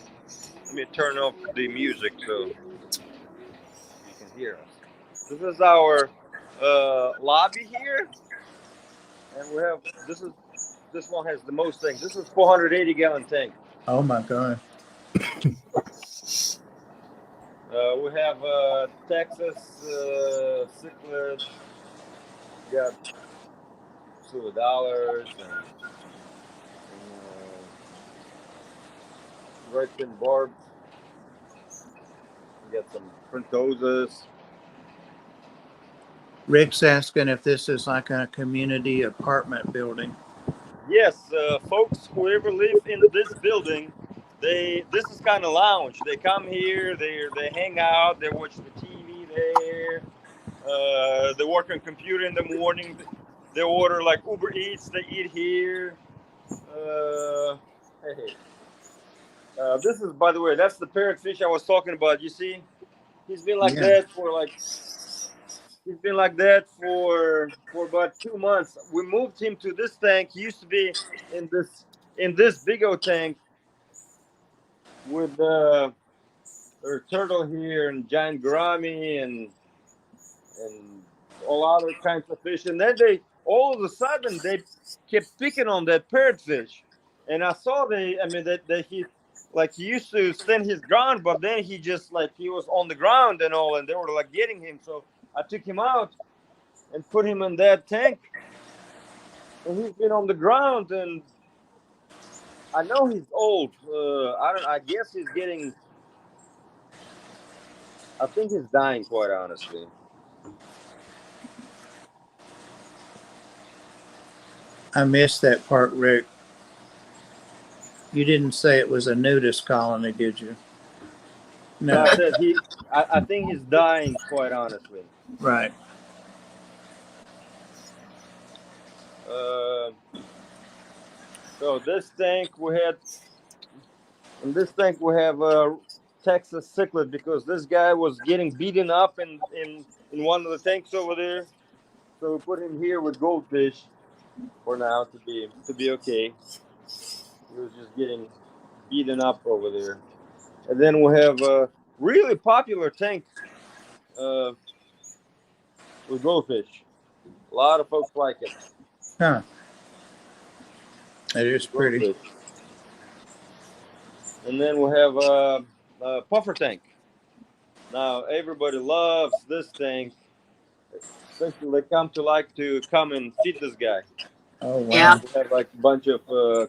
Let me turn off the music so you can hear us. This is our lobby here, and we have this one has the most things. This is 480 gallon tank. Oh my God. We have Texas cichlid. We got $2 and red fin barbs. We got some printosas. Rick's asking if this is like a community apartment building. Yes, folks who ever live in this building, this is kind of lounge. They come here, they hang out, they watch the TV there. They work on computer in the morning. They order like Uber Eats. They eat here. This is, by the way, that's the parrotfish I was talking about. You see, he's been like that for about 2 months. We moved him to this tank. He used to be in this big old tank with a turtle here and giant gourami and all other kinds of fish. And then all of a sudden they kept picking on that parrotfish. And I saw that he used to stand his ground, but then he was on the ground and all, and they were like getting him. So I took him out and put him in that tank, and he's been on the ground. And I know he's old. I guess he's getting. I think he's dying, quite honestly. I missed that part, Rick. You didn't say it was a nudist colony, did you? No. I said I think he's dying, quite honestly. Right. So this tank we have Texas cichlid, because this guy was getting beaten up in one of the tanks over there. So we put him here with goldfish for now to be okay. He was just getting beaten up over there. And then we have a really popular tank with goldfish. A lot of folks like it. Huh. It is pretty. Goldfish. And then we have a puffer tank. Now everybody loves this tank. Especially they come and feed this guy. Oh, wow. Yeah. We have like a bunch of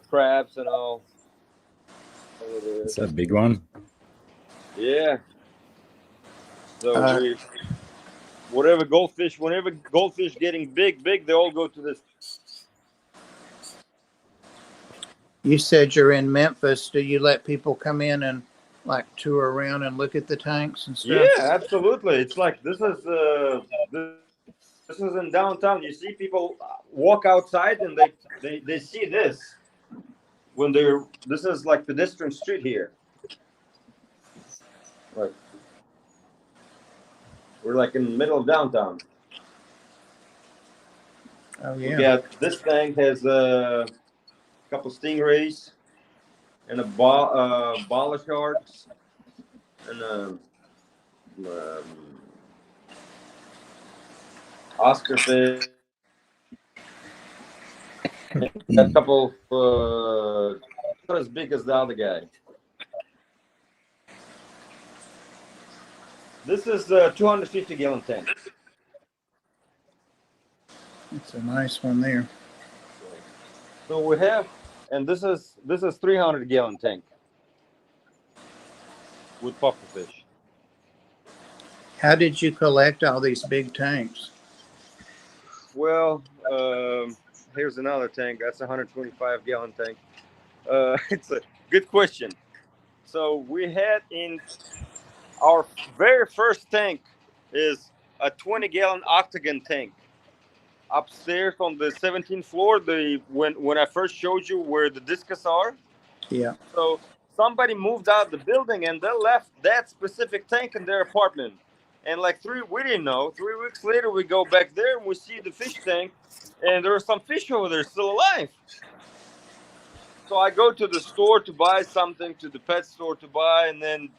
crabs and all over there. It's a big one. Yeah. So whenever goldfish getting big, they all go to this. You said you're in Memphis. Do you let people come in and like tour around and look at the tanks and stuff? Yeah, absolutely. It's like this is in downtown. You see people walk outside and they see this when this is like pedestrian street here. Like we're like in the middle of downtown. Oh, yeah. Yeah, this tank has a couple stingrays and a bala sharks and Oscar fish. A couple not as big as the other guy. This is the 250 gallon tank. It's a nice one there. So we have and this is 300-gallon tank with pufferfish. How did you collect all these big tanks? Well, here's another tank. That's a 125-gallon tank. It's a good question. So we had in our very first tank is a 20-gallon octagon tank upstairs on the 17th floor. When I first showed you where the discus are. Yeah. So somebody moved out the building and they left that specific tank in their apartment. And like we didn't know. 3 weeks later, we go back there and we see the fish tank, and there are some fish over there still alive. So I go to the store to buy something, to the pet store to buy, and then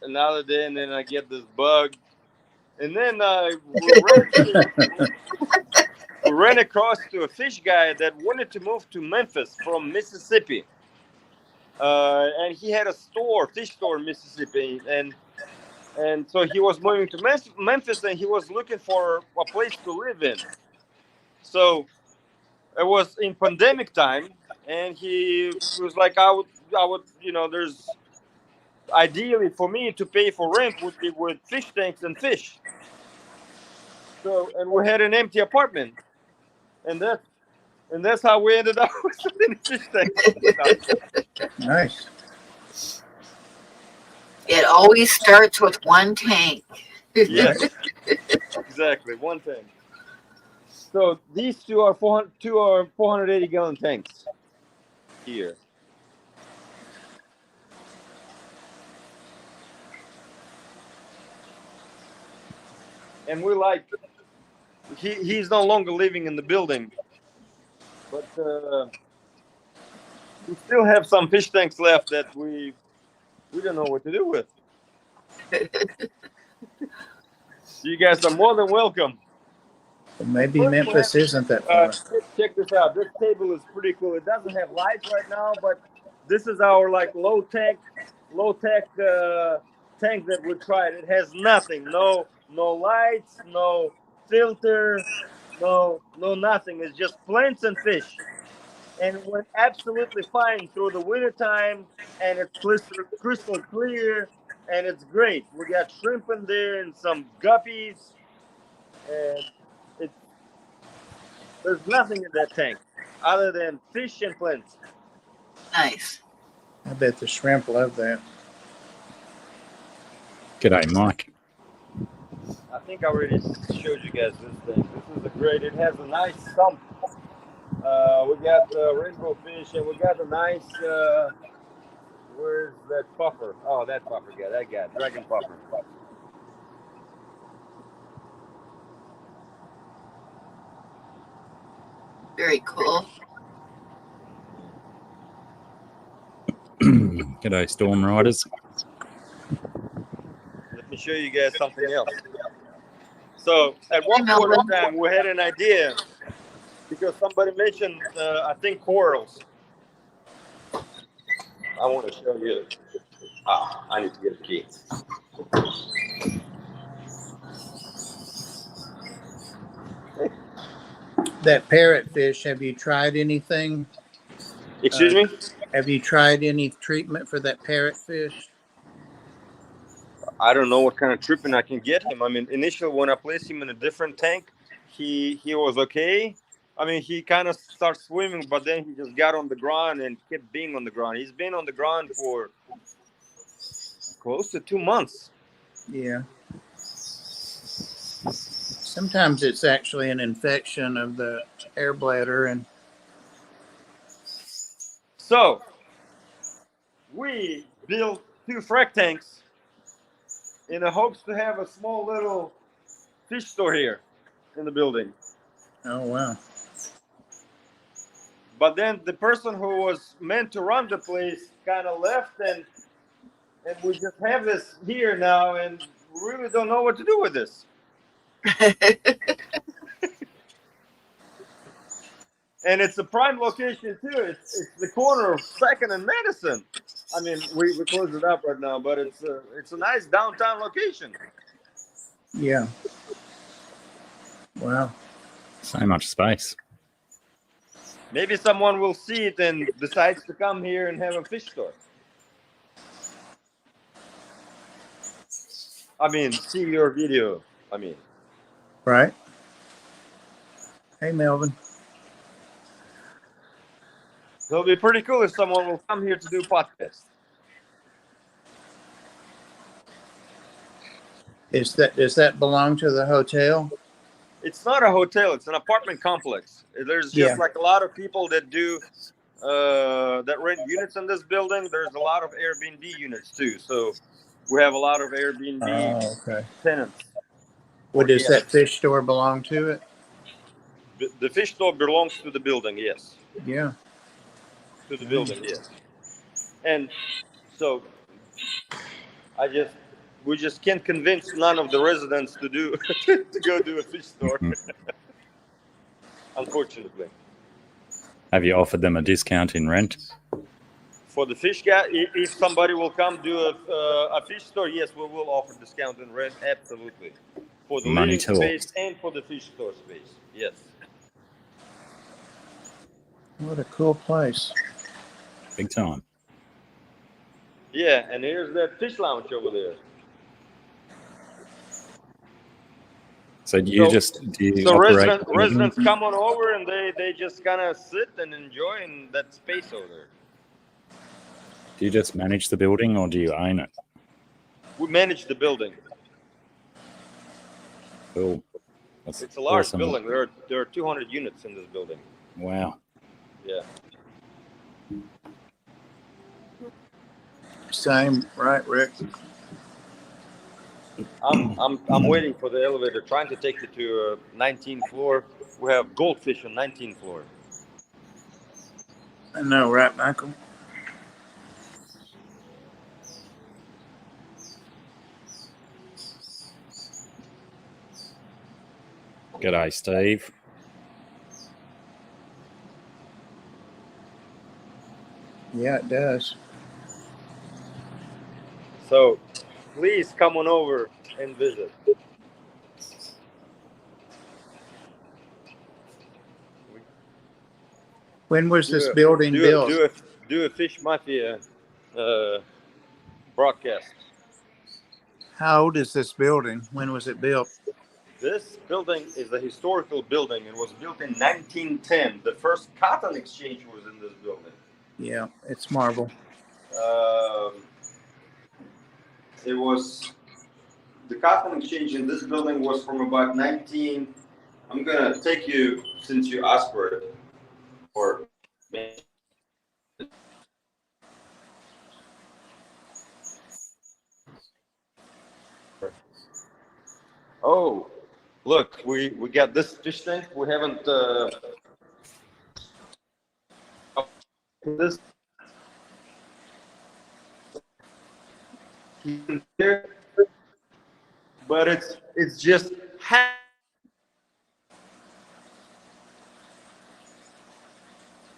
another day, and then I get this bug. And then we ran across to a fish guy that wanted to move to Memphis from Mississippi. And he had a fish store in Mississippi. And so he was moving to Memphis, and he was looking for a place to live in. So it was in pandemic time, and he was like, I would, there's ideally for me to pay for rent would be with fish tanks and fish. So, and we had an empty apartment, and that's how we ended up with so many fish tanks. Nice. It always starts with one tank. Yes, exactly, one tank. So these two are 480-gallon tanks here. And we like, he's no longer living in the building, but we still have some fish tanks left that we don't know what to do with. You guys are more than welcome. Well, maybe Memphis isn't that far. Check this out. This table is pretty cool. It doesn't have lights right now, but this is our like low tech tank that we tried. It has nothing. No lights, no filter, no nothing. It's just plants and fish. And it went absolutely fine through the winter time, and it's crystal clear, and it's great. We got shrimp in there and some guppies, and there's nothing in that tank other than fish and plants. Nice. I bet the shrimp love that. G'day, Mike. I think I already showed you guys this thing. This is a great. It has a nice sump. We got rainbow fish, and we got a nice. Where's that puffer? Oh, that puffer guy. That guy, dragon puffer. Very cool. G'day, Storm Riders. Let me show you guys something else. So at one point in time, we had an idea because somebody mentioned, I think, corals. I want to show you. I need to get a key. That parrotfish, have you tried anything? Excuse me? Have you tried any treatment for that parrotfish? I don't know what kind of treatment I can get him. I mean, initially when I placed him in a different tank, he was okay. I mean, he kind of started swimming, but then he just got on the ground and kept being on the ground. He's been on the ground for close to 2 months. Yeah. Sometimes it's actually an infection of the air bladder, and so we built 2 frac tanks in the hopes to have a small little fish store here in the building. oh wow. But then the person who was meant to run the place kind of left, and we just have this here now, and we really don't know what to do with this. And it's a prime location too. It's the corner of 2nd and Madison. I mean, we closed it up right now, but it's a nice downtown location. Yeah. Wow. So much space. Maybe someone will see it and decides to come here and have a fish store. I mean, see your video. I mean, Right. Hey, Melvin. it'll be pretty cool if someone will come here to do podcast. Does that belong to the hotel? It's not a hotel; it's an apartment complex. There's just like a lot of people that do that rent units in this building. There's a lot of Airbnb units too. So we have a lot of Airbnb Okay. tenants. Does that fish store belong to it? The fish store belongs to the building, yes. Yeah. To the building, yes. And so we just can't convince none of the residents to do to go do a fish store. Unfortunately. Have you offered them a discount in rent? For the fish guy, if somebody will come do a fish store, yes, we will offer discount in rent, absolutely. For the Money living talks. space and for the fish store space, yes. What a cool place. Big time. Yeah, and here's that fish lounge over there. So do you So operate residents come on over and they just kind of sit and enjoy in that space over there. Do you just manage the building or do you own it? We manage the building. Cool. That's It's a large awesome. building. There are 200 units in this building. Wow. Yeah. Same, right, Rick? I'm waiting for the elevator, trying to take it to 19th floor. We have goldfish on 19th floor. I know, right, Michael? G'day, Steve. Yeah, it does. So please come on over and visit. When was this building built? Do a Fish Mafia broadcast. How old is this building? When was it built? This building is a historical building. It was built in 1910. The first cotton exchange was in this building. Yeah, it's marble. It was the cotton exchange in this building was from about 19. I'm gonna take you since you asked for it. Or oh, look, we got this fish tank. We haven't this here, but it's just half.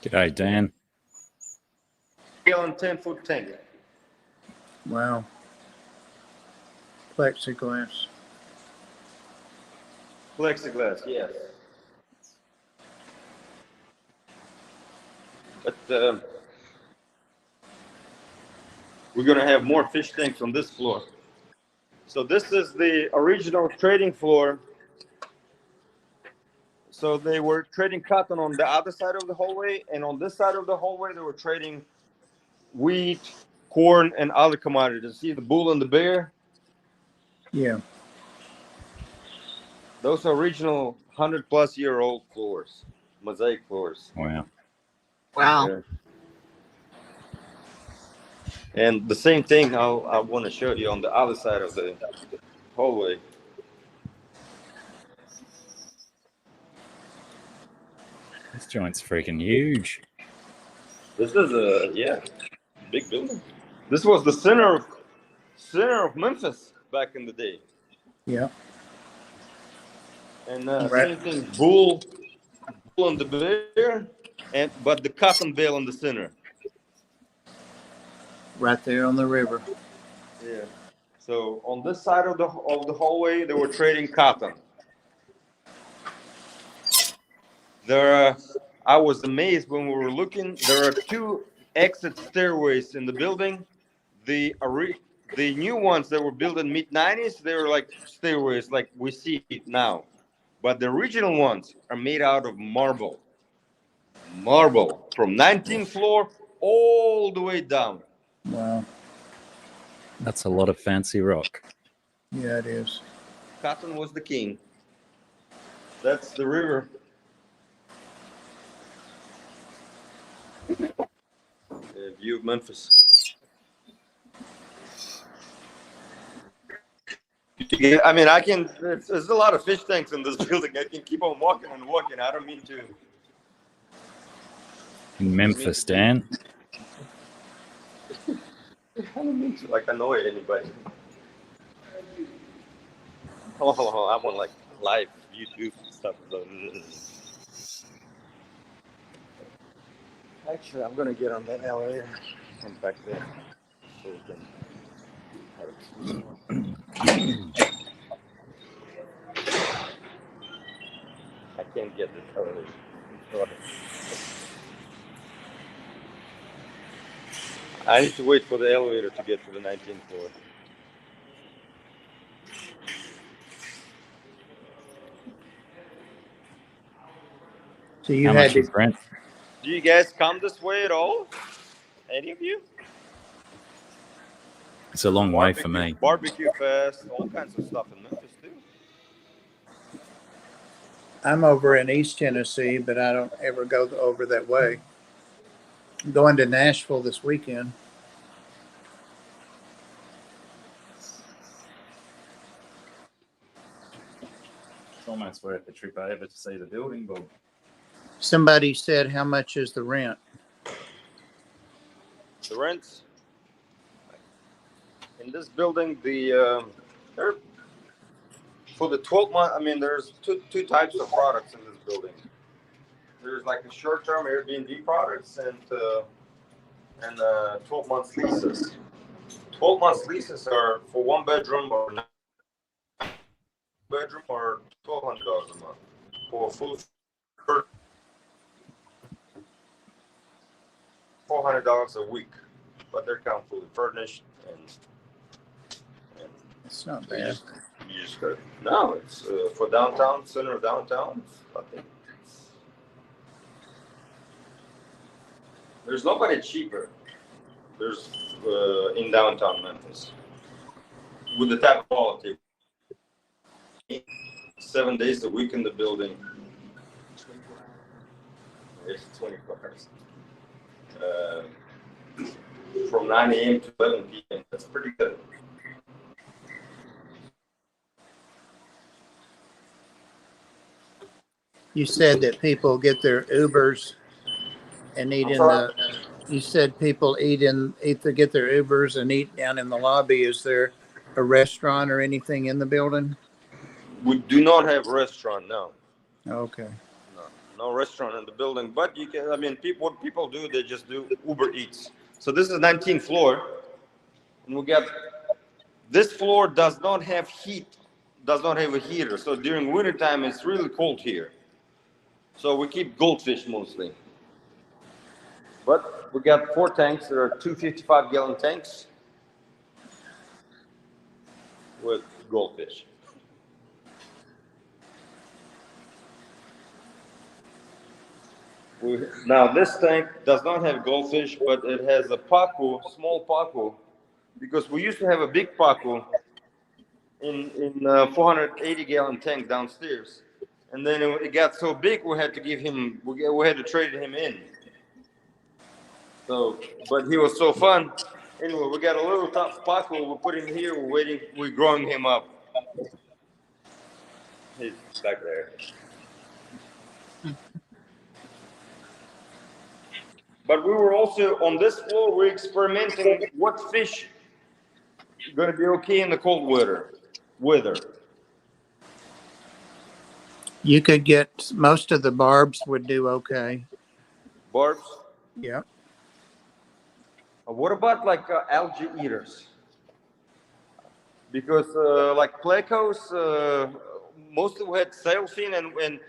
G'day, Dan. Gallon 10-foot tank. Wow. Plexiglass. Plexiglass, yes. But we're gonna have more fish tanks on this floor. So this is the original trading floor. So they were trading cotton on the other side of the hallway, and on this side of the hallway they were trading wheat, corn, and other commodities. See the bull and the bear? Yeah. Those are original 100-plus-year-old floors, mosaic floors. Wow. Wow. Yeah. And the same thing I want to show you on the other side of the hallway. This joint's freaking huge. This is a big building. This was the center of Memphis back in the day. Yeah. And Right. same thing, bull and the bear, but the cotton bale in the center. Right there on the river. Yeah. So on this side of the hallway, they were trading cotton. There are I was amazed when we were looking. There are 2 exit stairways in the building. The new ones that were built in mid-90s, they were like stairways like we see it now. But the original ones are made out of marble. Marble from 19th floor all the way down. Wow. That's a lot of fancy rock. Yeah, it is. Cotton was the king. That's the river. View of Memphis. I mean, I can. There's a lot of fish tanks in this building. I can keep on walking and walking. I don't mean to. In Memphis, Dan. I don't mean to like annoy anybody. Oh, I'm on like live YouTube stuff. Actually, I'm gonna get on that elevator. I'm back there. So we can I can't get this elevator. I need to wait for the elevator to get to the 19th floor. So you How had much to, is rent? Do you guys come this way at all? Any of you? It's a long way for me. Barbecue fest, all kinds of stuff in Memphis too. I'm over in East Tennessee, but I don't ever go over that way. I'm going to Nashville this weekend. It's almost worth the trip over to see the building, but Somebody said, how much is the rent? The rents in this building, they're for the 12 month. I mean, there's two types of products in this building. There's like a short-term Airbnb products and 12 months leases. 12 months leases are for 1 bedroom or 9 bedroom or $1,200 a month for full $400 a week, but they're come fully furnished and It's not you bad. just go. No, it's for downtown, center of downtown. I think there's nobody cheaper. There's in downtown Memphis with the type of quality. 7 days a week in the building. It's 24 hours. From 9 a.m. to 11 p.m. That's pretty good. You said that people get their Ubers and eat in the. You said people get their Ubers and eat down in the lobby. Is there a restaurant or anything in the building? We do not have restaurant now. Okay. No restaurant in the building, but you can. I mean, what people do, they just do Uber Eats. So this is 19th floor, and we got this floor does not have heat, does not have a heater. So during winter time, it's really cold here. So we keep goldfish mostly. But we got 4 tanks. There are 2 55-gallon tanks with goldfish. Now this tank does not have goldfish, but it has a pacu, small pacu, because we used to have a big pacu in 480-gallon tank downstairs, and then it got so big we had to we had to trade him in. So, but he was so fun. Anyway, we got a little tough pacu. We put him here. We're growing him up. He's back there. But we were also on this floor. We're experimenting what fish going to be okay in the cold weather. You could get most of the barbs would do okay. Barbs. Yeah. What about like algae eaters? Because like plecos, mostly we had sailfin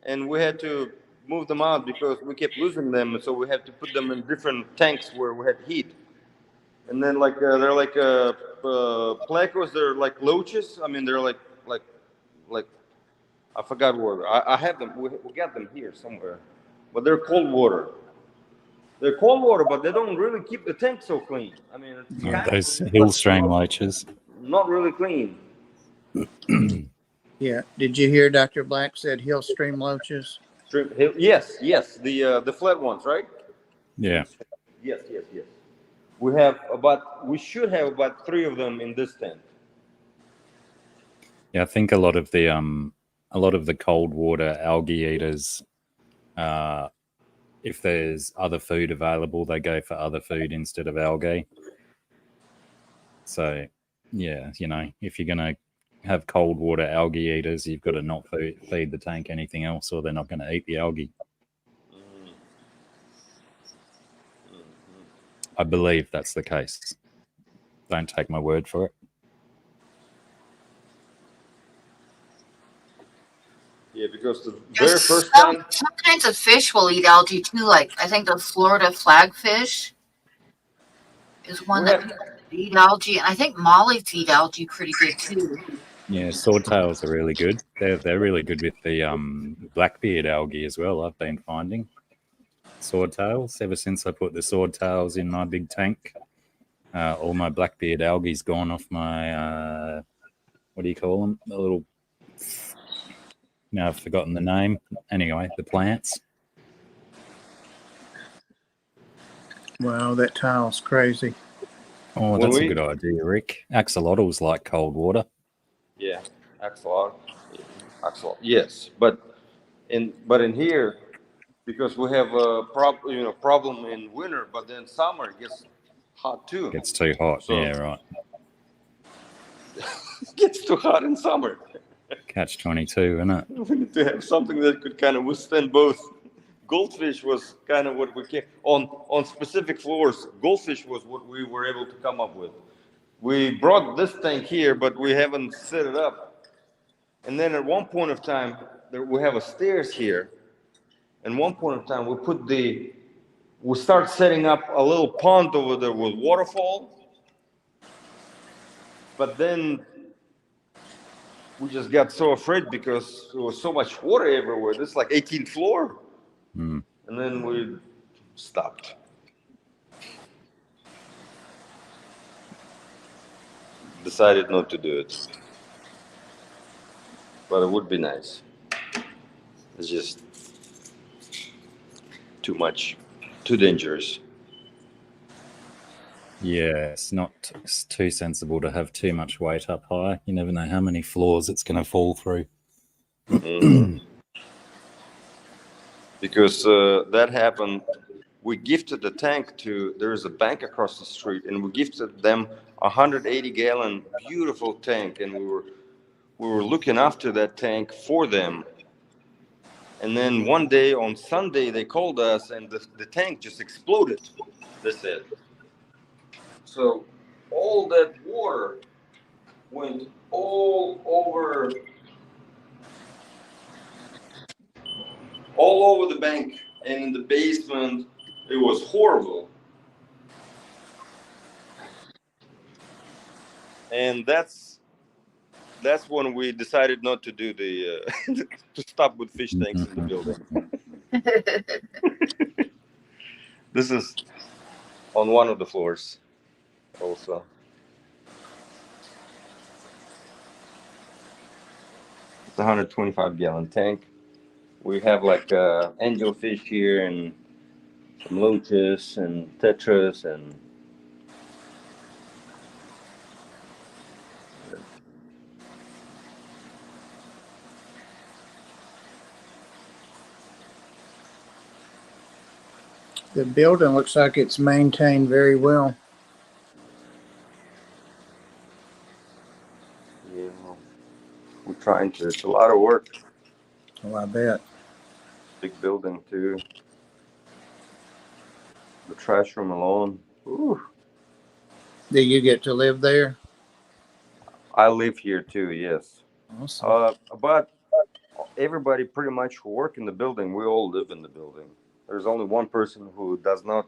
and we had to move them out because we kept losing them, so we had to put them in different tanks where we had heat. And then like they're like plecos, they're like loaches. I mean, they're like I forgot what. I have them. We got them here somewhere, but they're cold water. They're cold water, but they don't really keep the tank so clean. I mean, it's kind Those of hill stream loaches. not really clean. Yeah. Did you hear Dr. Black said hill stream loaches? Yes, yes, the flat ones, right? Yeah. Yes. We should have about 3 of them in this tent. Yeah, I think a lot of the cold water algae eaters, if there's other food available, they go for other food instead of algae. So, yeah, if you're going to have cold water algae eaters, you've got to not feed the tank anything else, or they're not going to eat the algae. I believe that's the case. Don't take my word for it. Yeah, because the very There's first some, time. some kinds of fish will eat algae too. Like I think the Florida flagfish is one We that have- people eat algae, and I think mollies eat algae pretty good too. Yeah, swordtails are really good. They're really good with the blackbeard algae as well. I've been finding swordtails ever since I put the swordtails in my big tank. All my blackbeard algae's gone off my what do you call them? The little. Now I've forgotten the name. Anyway, the plants. Wow, that tile's crazy. Oh, that's a good idea, Rick. Axolotls like cold water. Yeah, axolotl. Yes, but in here, because we have a problem in winter, but then summer it gets hot too. It gets too hot. So- Yeah, right. It gets too hot in summer. Catch 22, isn't it? We need to have something that could kind of withstand both. Goldfish was kind of what we came on specific floors. Goldfish was what we were able to come up with. We brought this tank here, but we haven't set it up. And then at one point of time, we have a stairs here. And one point of time, we start setting up a little pond over there with waterfall. But then we just got so afraid because there was so much water everywhere. This is like 18th floor. Mm. And then we stopped. Decided not to do it. But it would be nice. It's just too much, too dangerous. Yeah, it's too sensible to have too much weight up high. You never know how many floors it's going to fall through. Because that happened. We gifted the tank there is a bank across the street, and we gifted them a 180-gallon beautiful tank, and we were looking after that tank for them. And then one day on Sunday, they called us, and the tank just exploded, they said. So all that water went all over the bank and in the basement. It was horrible. And that's when we decided not to do to stop with fish tanks in the building. This is on one of the floors also. It's a 125-gallon tank. We have like angelfish here and some loaches and tetras and The building looks like it's maintained very well. yeah, we're trying to. It's a lot of work. Oh, I bet. Big building too. The trash room alone. Ooh. Do you get to live there? I live here too. Yes. Awesome. About everybody pretty much who work in the building, we all live in the building. There's only one person who does not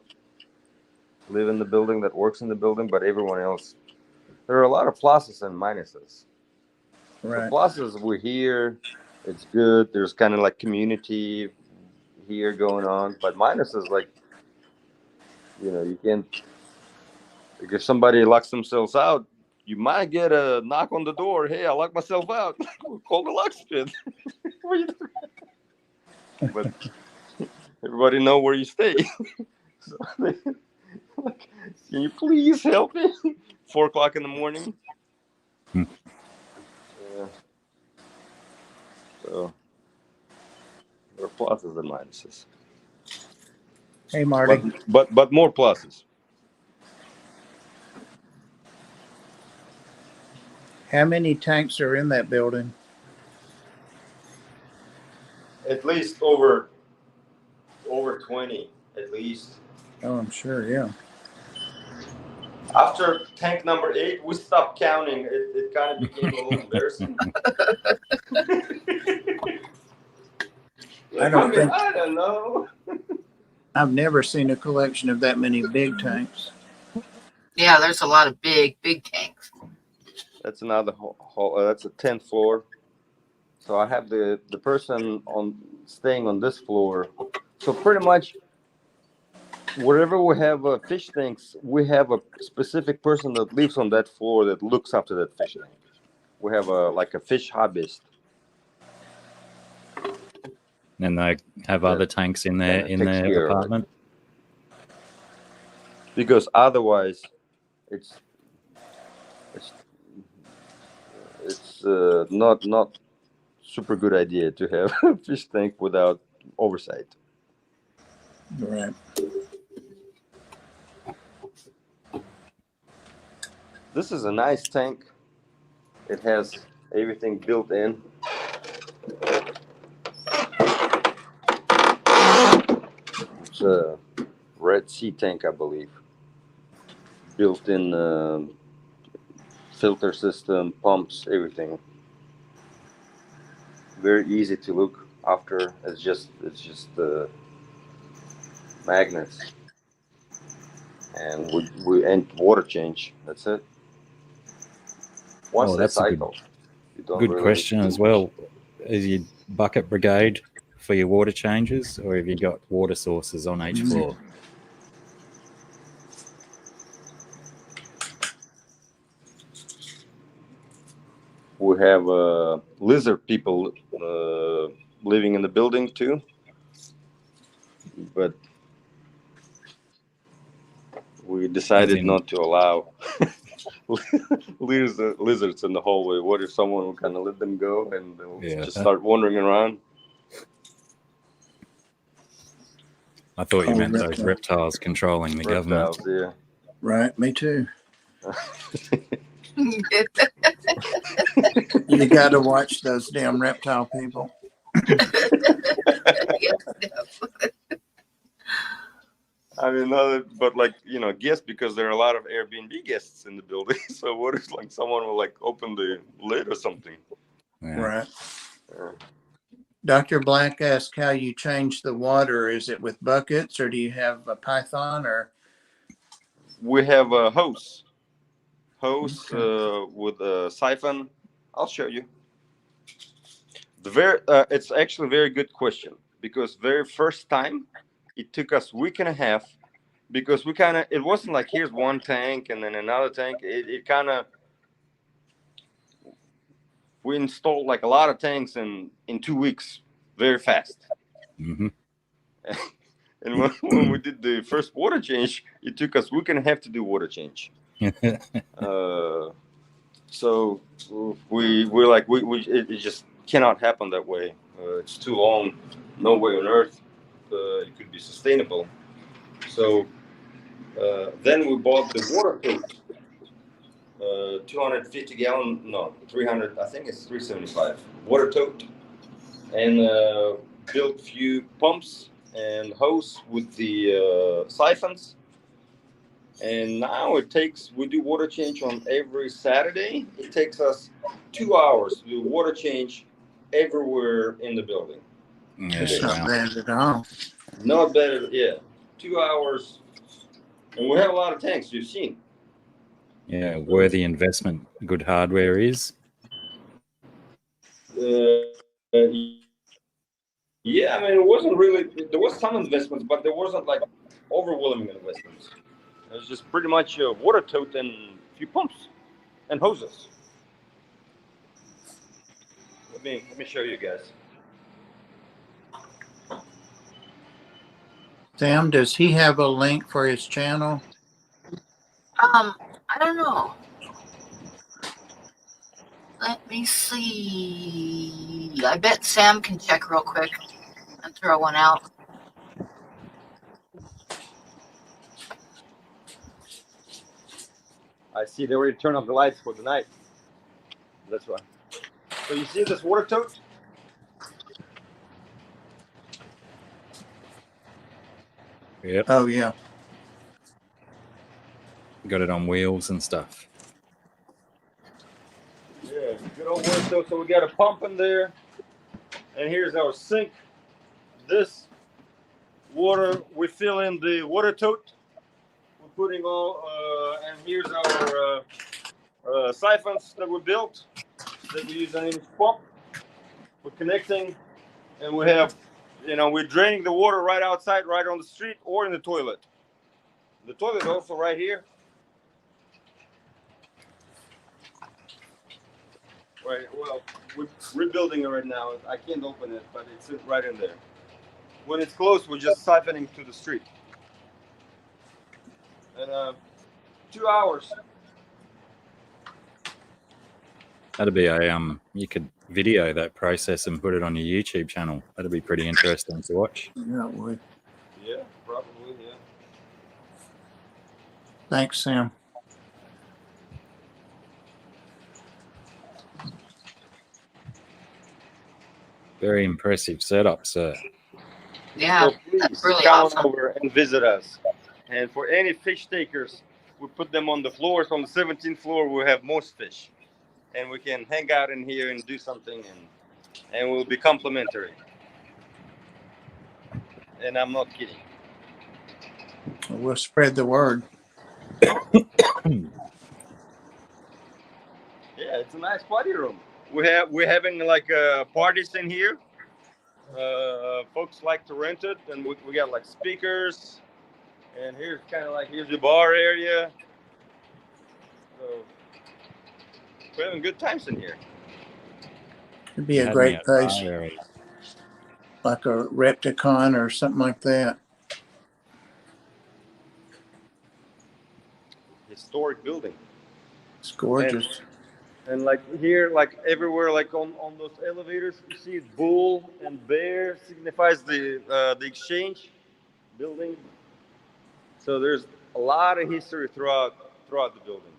live in the building that works in the building, but everyone else. There are a lot of pluses and minuses. Right. The pluses, we're here, it's good. There's kind of like community here going on, but minuses, like, you know, you can't. Like if somebody locks themselves out, you might get a knock on the door. Hey, I locked myself out. Call the locksmith. What are you doing? But everybody know where you stay. So like, can you please help me? 4 o'clock in the morning. Hmm. Yeah. So there are pluses and minuses. Hey, Marty. But more pluses. How many tanks are in that building? At least over 20, at least. Oh, I'm sure. Yeah. After tank number 8, we stopped counting. It kind of became a little embarrassing. I don't I don't know. I've never seen a collection of that many big tanks. Yeah, there's a lot of big tanks. That's another hall. That's a 10th floor. So I have the person on staying on this floor. So pretty much, wherever we have fish tanks, we have a specific person that lives on that floor that looks after that fish tank. We have a fish hobbyist. And they have other tanks in their takes care of it. apartment. Because otherwise, it's not super good idea to have a fish tank without oversight. Right. This is a nice tank. It has everything built in. It's a Red Sea tank, I believe. Built-in filter system, pumps, everything. Very easy to look after. It's just magnets, and we and water change. That's it. Once they That's a cycle, you don't good really question need to as do well. Is your bucket brigade for your water changes, or have you got water sources on each floor? We have lizard people living in the building too, but we decided not to allow lizards in the hallway. What if someone will kind of let them go and they'll just start wandering around? I thought you meant those reptiles controlling the government. Yeah. Right. Me too. You got to watch those damn reptile people. I mean, no, but like, you know, guests, because there are a lot of Airbnb guests in the building. So what if like someone will like open the lid or something? Yeah. Right. Dr. Black asked how you change the water. Is it with buckets or do you have a python or? We have a hose with a siphon. I'll show you. It's actually a very good question, because very first time it took us a week and a half, because it wasn't like here's one tank and then another tank. It kind of, we installed like a lot of tanks in 2 weeks, very fast. Mm-hmm. And when we did the first water change, it took us a week and a half to do water change. So we're like, it just cannot happen that way. It's too long. No way on earth it could be sustainable. So then we bought the water tote, 250 gallon, no, 300, I think it's 375 water tote, and built few pumps and hose with the siphons. And now we do water change on every Saturday. It takes us 2 hours to do water change everywhere in the building. It's Yeah, not wow. bad at all. Not better, yeah. 2 hours, and we have a lot of tanks. You've seen. Yeah, worthy investment. Good hardware is. Yeah, I mean, it wasn't really. There was some investments, but there wasn't like overwhelming investments. It was just pretty much a water tote and a few pumps and hoses. Let me show you guys. Sam, does he have a link for his channel? I don't know. Let me see. I bet Sam can check real quick and throw one out. I see they already turned off the lights for the night. That's why. So you see this water tote? Yep, Oh, yeah. got it on wheels and stuff. Yeah, good old water tote. So we got a pump in there, and here's our sink. This water, we fill in the water tote. We're putting all, and here's our siphons that we built that we use on each pump. We're connecting, and we have, we're draining the water right outside, right on the street, or in the toilet. The toilet also right here. Right. Well, we're rebuilding it right now. I can't open it, but it's right in there. When it's closed, we're just siphoning to the street. And 2 hours. That'd be a you could video that process and put it on your YouTube channel. That'd be pretty interesting to watch. Yeah, it would. Yeah, probably. Yeah. Thanks, Sam. Very impressive setup, sir. Yeah, So please that's really come awesome. on over and visit us. And for any fish takers, we put them on the floors. On the 17th floor, we have most fish, and we can hang out in here and do something, and we'll be complimentary. And I'm not kidding. We'll spread the word. Yeah, it's a nice party room. We're having like parties in here. Folks like to rent it, and we got like speakers. And here's here's the bar area. So we're having good times in here. It'd be a Had me great at place, bar area. like a Repticon or something like that. Historic building. It's gorgeous. And like here, like everywhere, like on those elevators, you see bull and bear signifies the exchange building. So there's a lot of history throughout the building.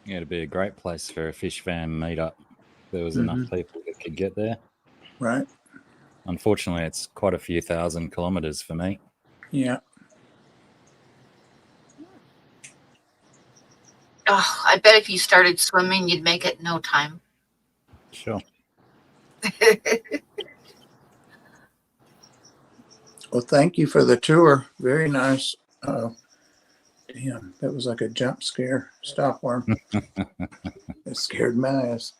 Yeah, it'd be a great place for a FISHFAM meetup. There was enough people that could get there. Right? Unfortunately, it's quite a few thousand kilometers for me. Yeah. Oh, I bet if you started swimming, you'd make it in no time. Sure. Well, thank you for the tour. Very nice. Damn, that was like a jump scare. Stopworm. It scared my ass.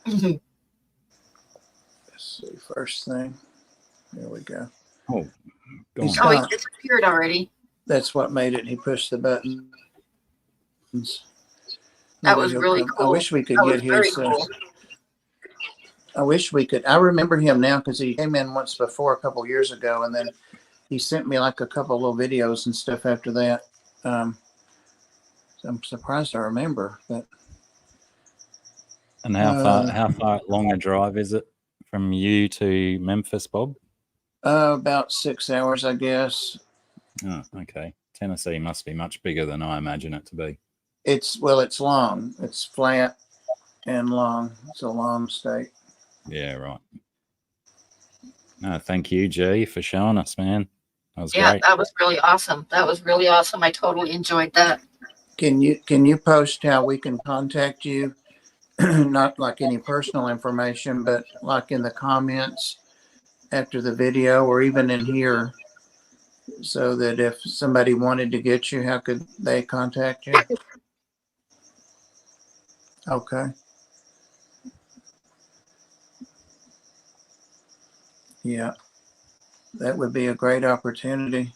Let's see. First thing. There we go. Oh, go He's on. Oh, he got- disappeared already. That's what made it. He pushed the buttons. That Maybe was he'll really come. cool. I wish we could That get was very his. cool. I wish we could. I remember him now because he came in once before a couple years ago, and then he sent me like a couple little videos and stuff after that. So I'm surprised I remember, but And how far long a drive is it from you to Memphis, Bob? about 6 hours, I guess. Oh, okay. Tennessee must be much bigger than I imagine it to be. It's long. It's flat and long. It's a long state. Yeah, right. No, thank you, G, for showing us, man. That was Yeah, great. that was really awesome. That was really awesome. I totally enjoyed that. Can you post how we can contact you? Not like any personal information, but like in the comments after the video or even in here, so that if somebody wanted to get you, how could they contact you? Okay. Yeah, that would be a great opportunity.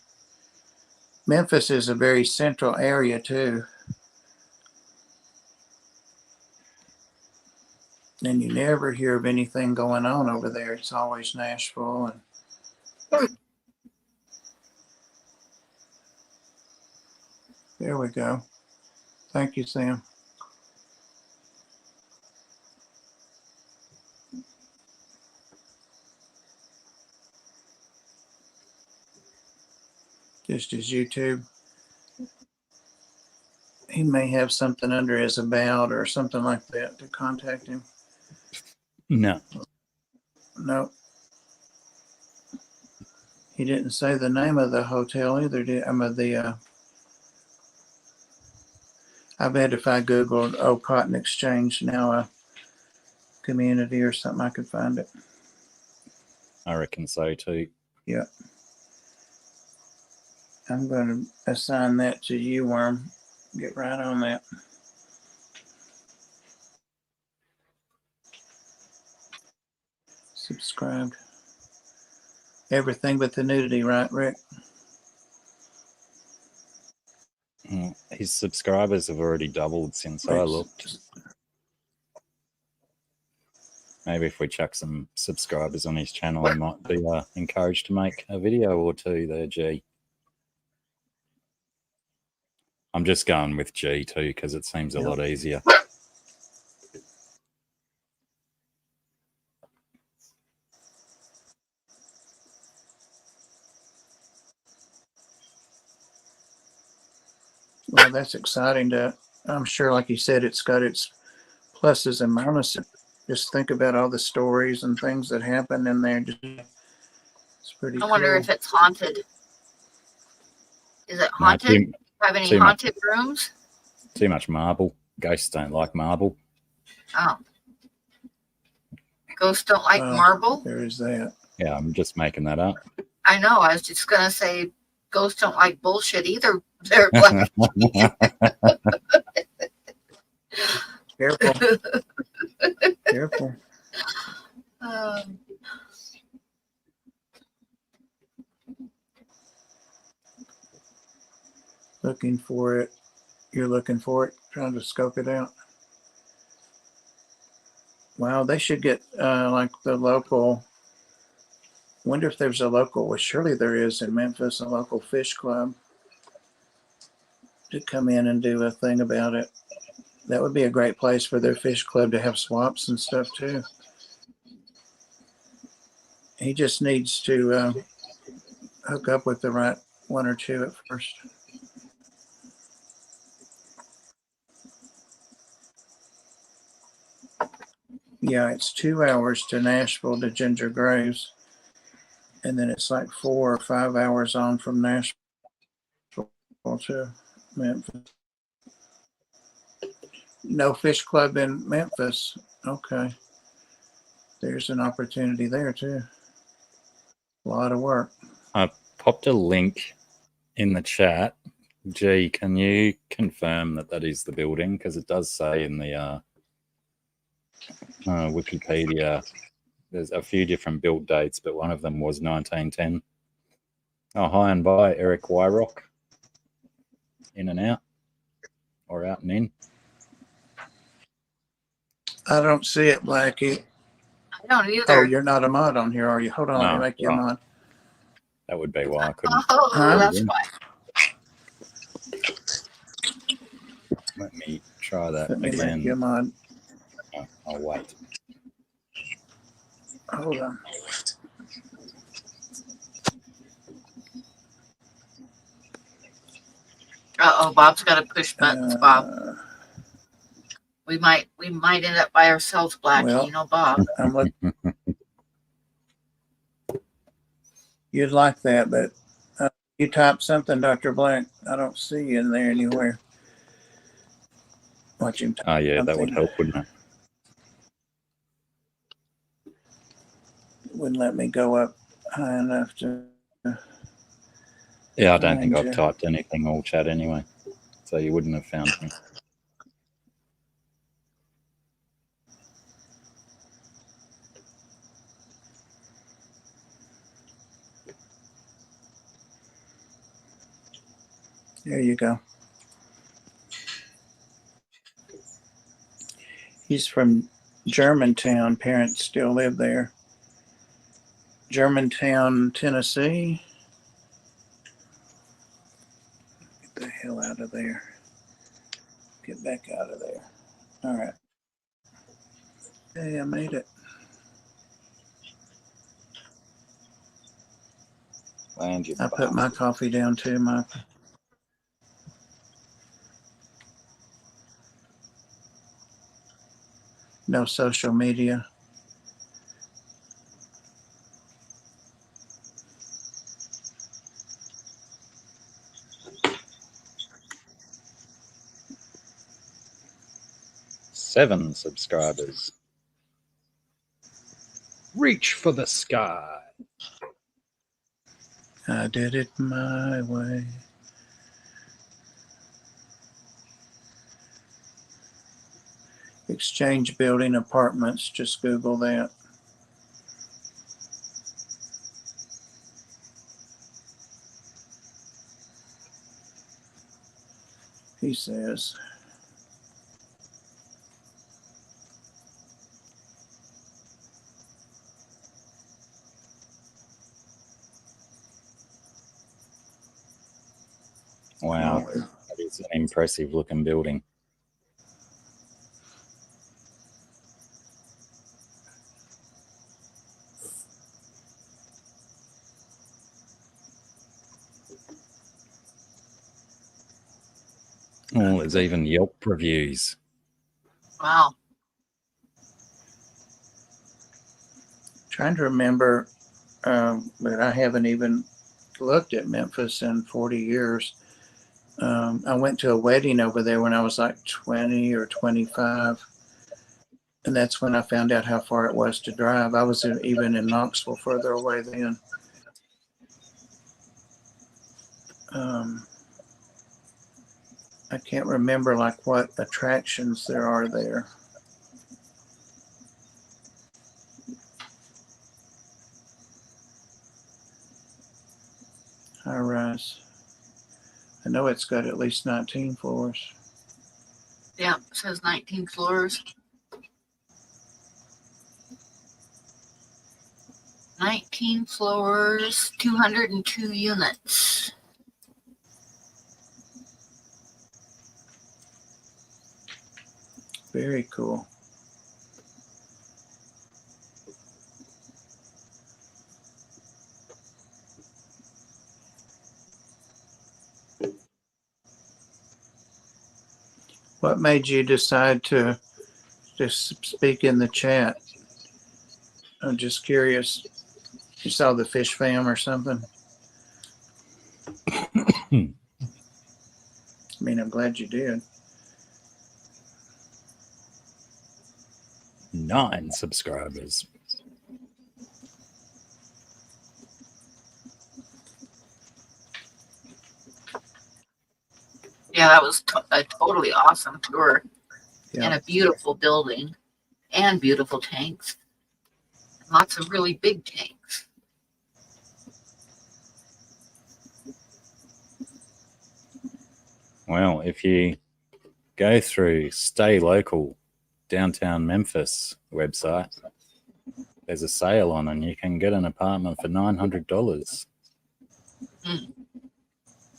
Memphis is a very central area too. And you never hear of anything going on over there. It's always Nashville. And there we go. Thank you, Sam. Just as YouTube. He may have something under his about or something like that to contact him. No. No. He didn't say the name of the hotel either, did I bet if I Googled Cotton Exchange now a community or something, I could find it. I reckon so too. Yeah. I'm going to assign that to you, Worm. Get right on that. Subscribed. Everything but the nudity, right, Rick? His subscribers have already doubled since I looked. Maybe if we chuck some subscribers on his channel, he might be encouraged to make a video or two there, G. I'm just going with G too because it seems a lot easier. Well, that's exciting I'm sure, like you said, it's got its pluses and minuses. Just think about all the stories and things that happen in there. It's pretty cool. I wonder if it's haunted. Is it haunted? Have any haunted rooms? Too much marble. Ghosts don't like marble. Oh. Ghosts don't like marble? There is that. Yeah, I'm just making that up. I know. I was just going to say ghosts don't like bullshit either. They're black. Careful. Careful. Looking for it. You're looking for it, trying to scope it out. Wow, they should get like the local. Wonder if there's a local. Well, surely there is in Memphis, a local fish club to come in and do a thing about it. That would be a great place for their fish club to have swaps and stuff too. He just needs to hook up with the right one or two at first. Yeah, it's 2 hours to Nashville to Ginger Graves. And then it's like 4 or 5 hours on from Nashville to Memphis. No fish club in Memphis. Okay. There's an opportunity there too. A lot of work. I popped a link in the chat. G, can you confirm that that is the building? Because it does say in the Wikipedia, there's a few different build dates, but one of them was 1910. Oh, hi and bye, Eric Wyrock. In and out, or out and in. I don't see it, Blackie. I don't either. Oh, you're not a mod on here, are you? Hold on, let me make you a mod. That would be why I couldn't. Oh, that's why. Let me try that Let me again. make you a mod. Oh, I'll wait. Hold on. Uh-oh, Bob's got to push buttons, Bob. We might end up by ourselves, Blackie. Well, you know, Bob. I'm looking. You'd like that, but you type something, Dr. Black. I don't see you in there anywhere. Watch him. Oh, yeah, that would Something. help, wouldn't it? Wouldn't let me go up high enough to. Yeah, I don't think find I've you. typed anything all chat anyway, so you wouldn't have found me. There you go. He's from Germantown. Parents still live there. Germantown, Tennessee. Get the hell out of there. Get back out of there. All right. Hey, I made it. Land, you I put my bastard. coffee down too. My no social media. Seven subscribers. Reach for the sky. I did it my way. Exchange Building Apartments. Just Google that. He says. Wow, that is an impressive looking building. Oh, there's even Yelp reviews. Wow. Trying to remember, but I haven't even looked at Memphis in 40 years. I went to a wedding over there when I was like 20 or 25. And that's when I found out how far it was to drive. I was even in Knoxville further away then. I can't remember like what attractions there are there. High rise. I know it's got at least 19 floors. Yeah, it says 19 floors. 19 floors, 202 units. Very cool. What made you decide to just speak in the chat? I'm just curious. You saw the FISHFAM or something? I mean, I'm glad you did. 9 subscribers. Yeah, that was a totally awesome tour. Yeah. And a beautiful building and beautiful tanks. Lots of really big tanks. Well, if you go through Stay Local downtown Memphis website, there's a sale on and you can get an apartment for $900.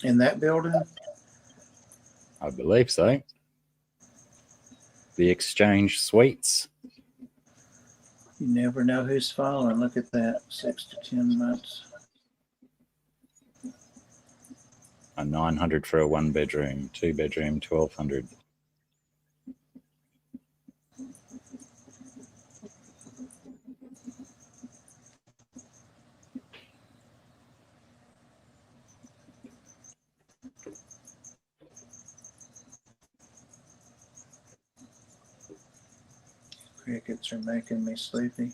In that building? I believe so. The Exchange Suites. You never know who's following. Look at that. 6 to 10 months. A $900 for a 1-bedroom, 2-bedroom, $1,200. Crickets are making me sleepy.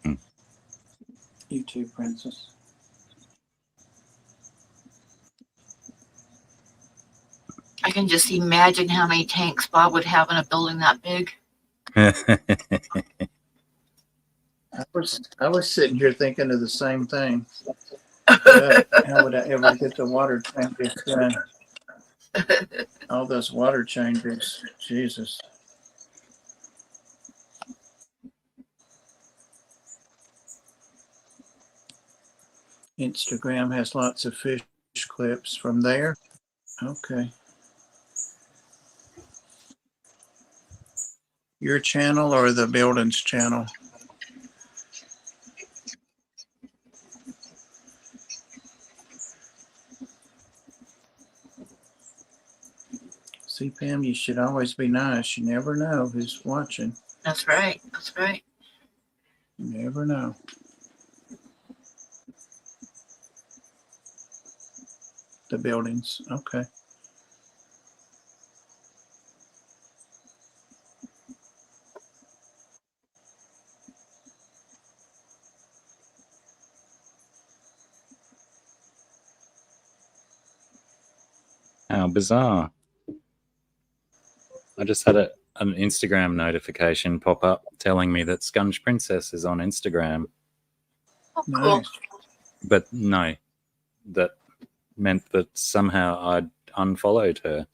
Hmm. You too, Princess. I can just imagine how many tanks Bob would have in a building that big. I was sitting here thinking of the same thing. How would I ever get the water changes done? All those water changes, Jesus. Instagram has lots of fish clips from there. Okay. Your channel or the building's channel? See, Pam, you should always be nice. You never know who's watching. That's right. That's right. You never know. The buildings. Okay. How bizarre. I just had an Instagram notification pop up telling me that Scunch Princess is on Instagram. Oh, cool. Nice. But no, that meant that somehow I'd unfollowed her.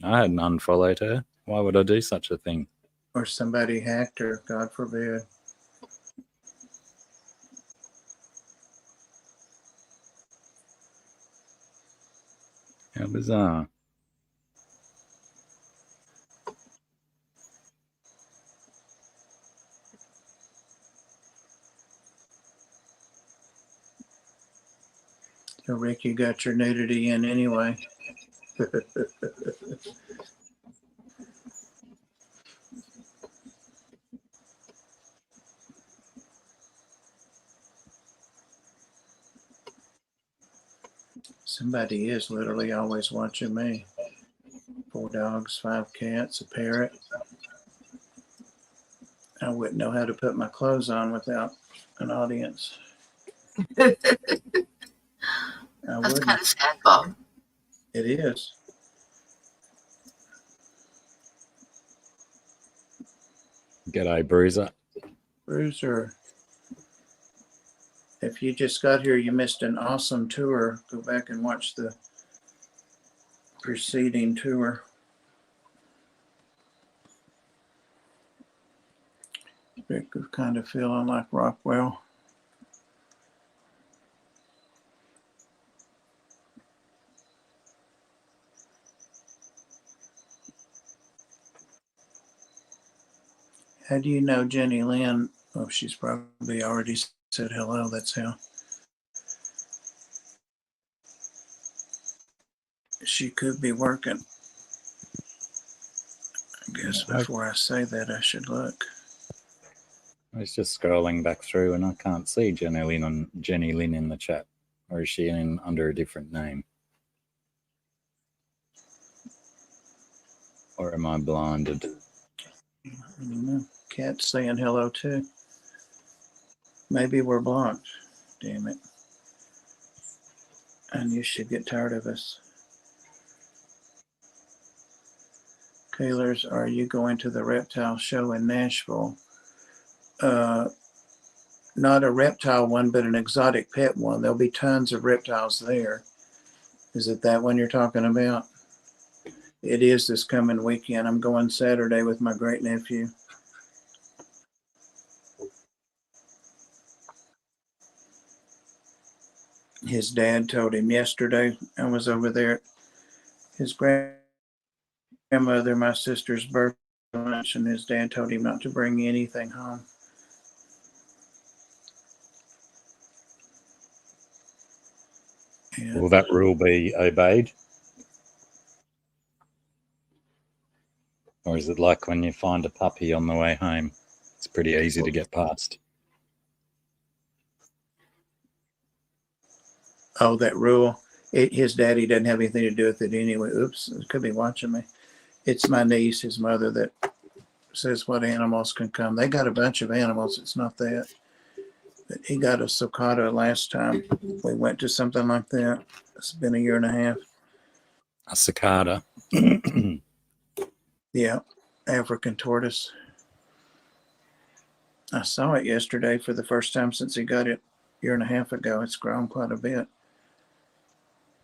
I hadn't unfollowed her. Why would I do such a thing? Or somebody hacked her, God forbid. How bizarre. So, Rick, you got your nudity in anyway. Somebody is literally always watching me. 4 dogs, 5 cats, a parrot. I wouldn't know how to put my clothes on without an audience. I That's wouldn't. kind of sad, Bob. It is. G'day, Bruiser. Bruiser. If you just got here, you missed an awesome tour. Go back and watch the preceding tour. Rick is kind of feeling like Rockwell. How do you know Jenny Lynn? Oh, she's probably already said hello. That's how. She could be working. I guess before I say that, I should look. I was just scrolling back through and I can't see Jenny Lynn in the chat. Or is she in under a different name? Or am I blinded? I don't know. Cat's saying hello too. Maybe we're blocked. Damn it. I knew she'd get tired of us. Kaylers, are you going to the reptile show in Nashville? Not a reptile one, but an exotic pet one. There'll be tons of reptiles there. Is it that one you're talking about? It is this coming weekend. I'm going Saturday with my great nephew. His dad told him yesterday. I was over there. His grandmother, my sister's birthday lunch, and his dad told him not to bring anything home. Yeah. Will that rule be obeyed? Or is it like when you find a puppy on the way home? It's pretty easy to get past. Oh, that rule. His daddy doesn't have anything to do with it anyway. Oops, it could be watching me. It's my niece, his mother, that says what animals can come. They got a bunch of animals. It's not that. But he got a cicada last time we went to something like that. It's been a year and a half. A cicada. Yeah, African tortoise. I saw it yesterday for the first time since he got it a year and a half ago. It's grown quite a bit.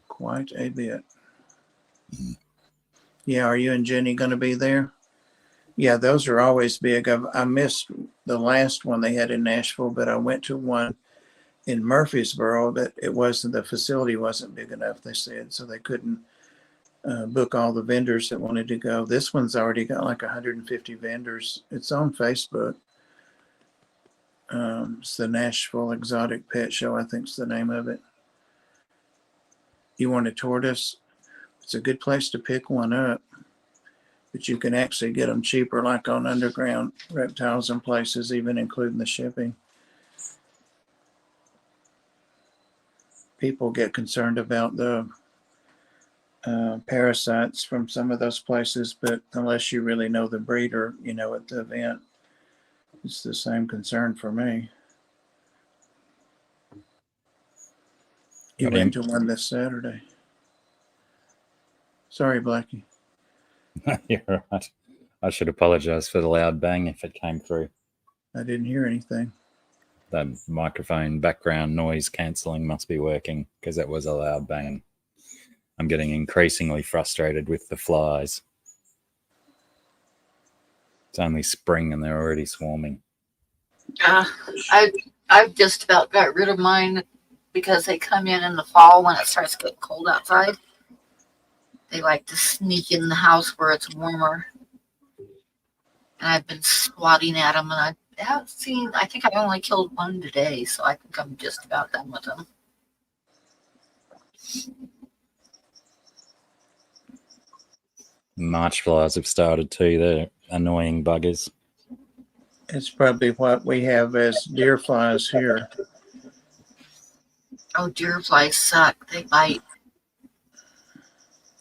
Quite a bit. Yeah, are you and Jenny going to be there? Yeah, those are always big. I missed the last one they had in Nashville, but I went to one in Murfreesboro, but the facility wasn't big enough, they said, so they couldn't book all the vendors that wanted to go. This one's already got like 150 vendors. It's on Facebook. It's the Nashville Exotic Pet Show, I think is the name of it. You want a tortoise? It's a good place to pick one up, but you can actually get them cheaper, like on Underground Reptiles and places, even including the shipping. People get concerned about the parasites from some of those places, but unless you really know the breeder, at the event, it's the same concern for me. You went to one this Saturday. Sorry, Blackie. You're right. I should apologize for the loud bang if it came through. I didn't hear anything. The microphone background noise cancelling must be working because that was a loud bang. I'm getting increasingly frustrated with the flies. It's only spring and they're already swarming. I've just about got rid of mine because they come in the fall when it starts getting cold outside. They like to sneak in the house where it's warmer. And I've been swatting at them, and I think I only killed one today, so I think I'm just about done with them. March flies have started too. They're annoying buggers. It's probably what we have as deer flies here. Oh, deer flies suck. They bite.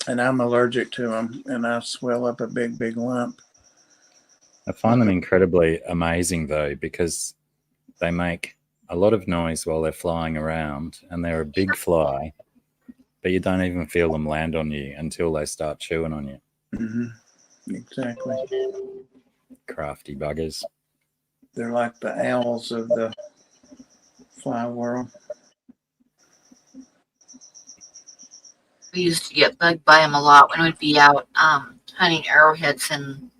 And I'm allergic to them, and I swell up a big, big lump. I find them incredibly amazing though, because they make a lot of noise while they're flying around, and they're a big fly, but you don't even feel them land on you until they start chewing on you. Mm-hmm. Exactly. Crafty buggers. They're like the owls of the fly world. We used to get bugged by them a lot when we'd be out hunting arrowheads in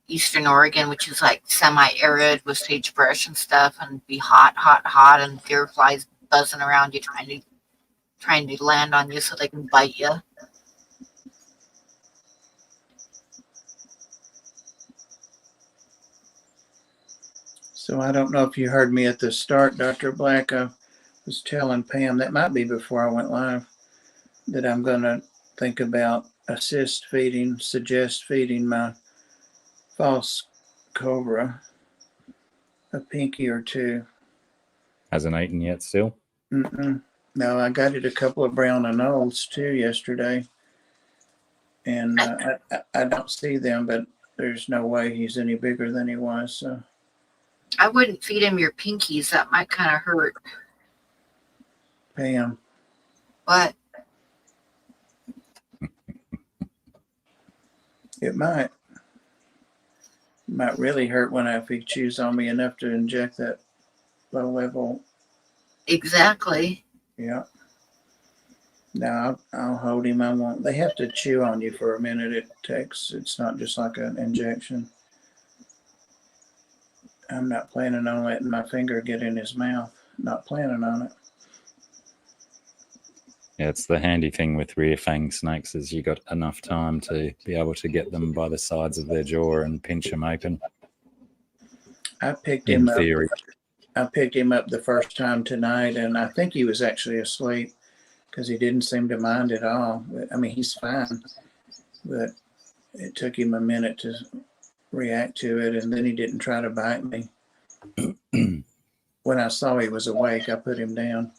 eastern Oregon, which is like semi-arid with sagebrush and stuff, and be hot, and deer flies buzzing around you trying to land on you so they can bite you. So I don't know if you heard me at the start, Dr. Black. I was telling Pam, that might be before I went live, that I'm going to think about suggest feeding my false cobra a pinky or two. Hasn't eaten yet still? Mm-mm. No, I got it a couple of brown anoles too yesterday. And I don't see them, but there's no way he's any bigger than he was. So. I wouldn't feed him your pinkies. That might kind of hurt. Pam. What? It might. Might really hurt if he chews on me enough to inject that low level. Exactly. Yeah. No, I'll hold him. I won't. They have to chew on you for a minute. It takes. It's not just like an injection. I'm not planning on letting my finger get in his mouth. Not planning on it. Yeah, it's the handy thing with rear fang snakes is you got enough time to be able to get them by the sides of their jaw and pinch them open. I picked In him theory. up. I picked him up the first time tonight, and I think he was actually asleep because he didn't seem to mind at all. I mean, he's fine, but it took him a minute to react to it, and then he didn't try to bite me. When I saw he was awake, I put him down.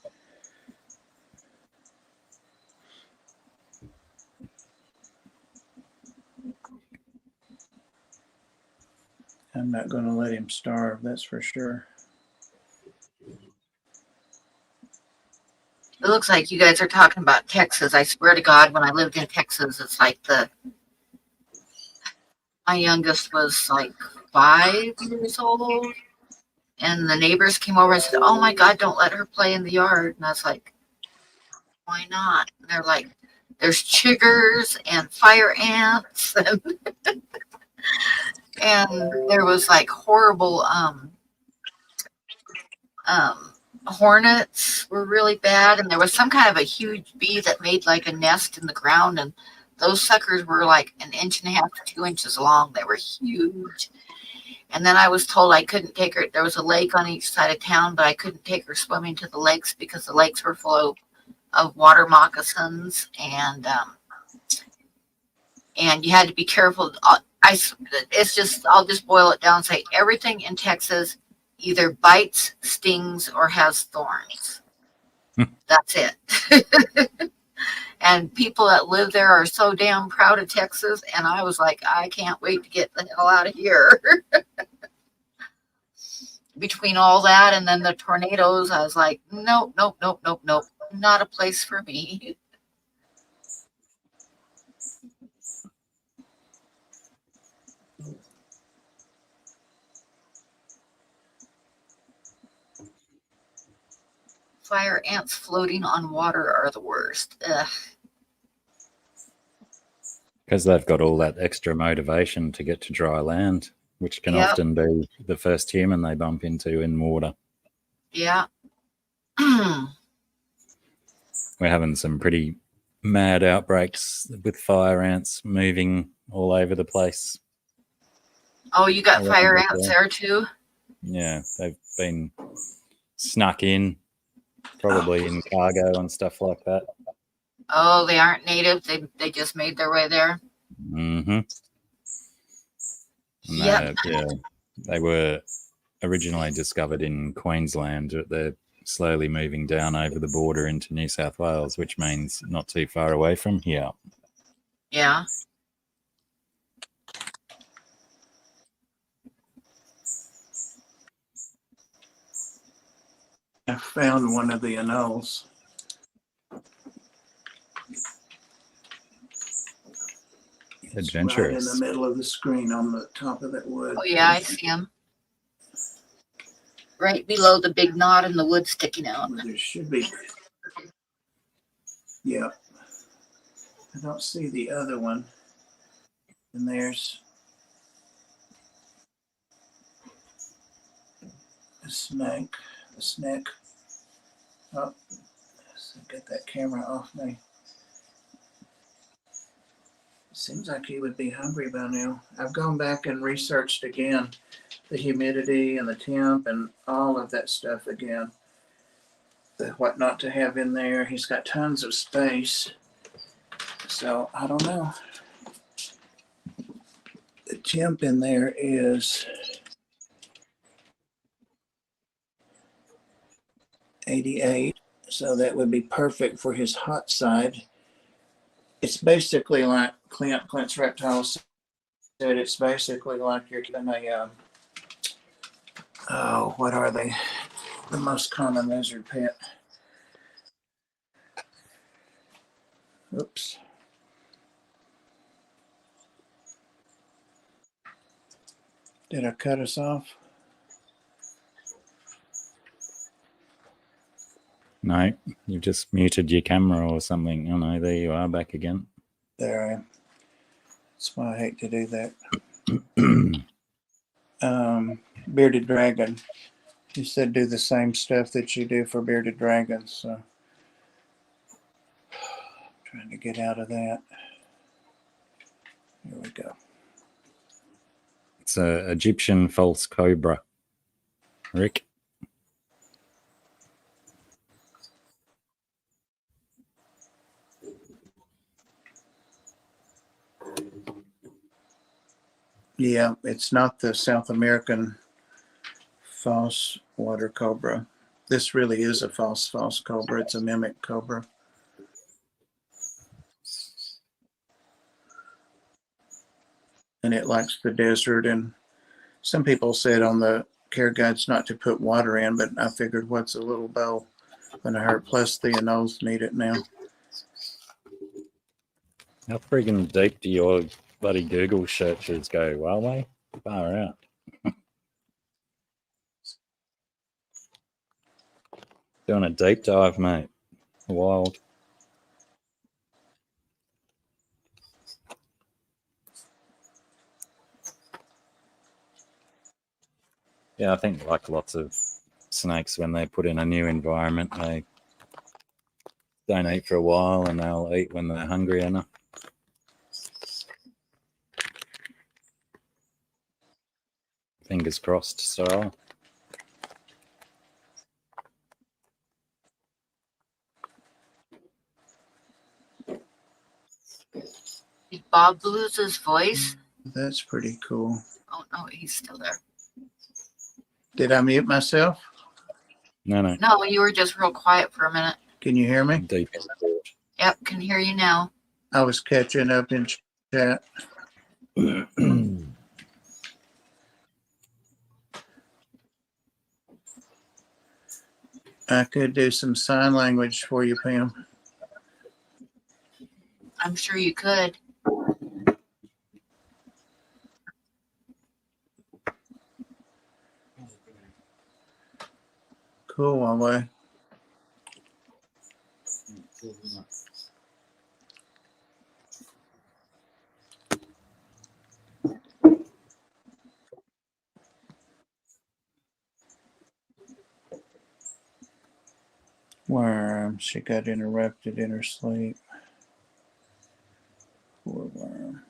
I'm not going to let him starve, that's for sure. It looks like you guys are talking about Texas. I swear to God, when I lived in Texas, it's like my youngest was like 5 years old, and the neighbors came over and said, "Oh my God, don't let her play in the yard." And I was like, "Why not?" And they're like, "There's chiggers and fire ants, and there was like horrible hornets were really bad, and there was some kind of a huge bee that made like a nest in the ground, and those suckers were like an inch and a half to 2 inches long. They were huge." And then I was told I couldn't take her. There was a lake on each side of town, but I couldn't take her swimming to the lakes because the lakes were full of water moccasins, and you had to be careful. I'll just boil it down and say everything in Texas either bites, stings, or has thorns. That's it. And people that live there are so damn proud of Texas. And I was like, I can't wait to get the hell out of here. Between all that and then the tornadoes, I was like, nope, nope, nope, nope, nope. Not a place for me. Fire ants floating on water are the worst. Ugh. Because they've got all that extra motivation to get to dry land, which can Yep. often be the first human they bump into in water. Yeah. We're having some pretty mad outbreaks with fire ants moving all over the place. Oh, you got Around fire the ants place. there too? Yeah, they've been snuck in, probably in cargo and stuff like that. Oh, they aren't native. They just made their way there. Mm-hmm. Yep. They were originally discovered in Queensland. They're slowly moving down over the border into New South Wales, which means not too far away from here. Yeah. I found one of the anoles. It's right in Adventurous. the middle of the screen on the top of that wood. Oh yeah, I see them. Right below the big knot in the wood sticking out. There should be. Yeah. I don't see the other one. And there's a snake. A snake. Oh, so get that camera off me. Seems like he would be hungry by now. I've gone back and researched again the humidity and the temp and all of that stuff again. What not to have in there. He's got tons of space. So I don't know. The temp in there is 88. So that would be perfect for his hot side. It's basically like Clint's Reptiles said, it's basically like you're getting a, oh, what are they? The most common lizard pet. Oops. Did I cut us off? No, you've just muted your camera or something. Oh no, there you are, back again. There I am. That's why I hate to do that. Bearded dragon. You said do the same stuff that you do for bearded dragons. So trying to get out of that. Here we go. It's a Egyptian false cobra, Rick. Yeah, it's not the South American false water cobra. This really is a false cobra. It's a mimic cobra. And it likes the desert and Some people said on the care guides not to put water in, but I figured what's a little bowl gonna hurt. Plus the anoles need it now. How friggin' deep do your bloody Google searches go, Huawei? Far out. Doing a deep dive, mate. Wild. Yeah, I think like lots of snakes, when they put in a new environment, they don't eat for a while and they'll eat when they're hungry enough. Fingers crossed, Sara. Did Bob lose his voice? That's pretty cool. Oh no, he's still there. Did I mute myself? No. No, you were just real quiet for a minute. Can you hear me? Deep in thought. Yep, can hear you now. I was catching up in chat. I could do some sign language for you, Pam. I'm sure you could. Cool, Huawei. Worm. She got interrupted in her sleep. Poor worm.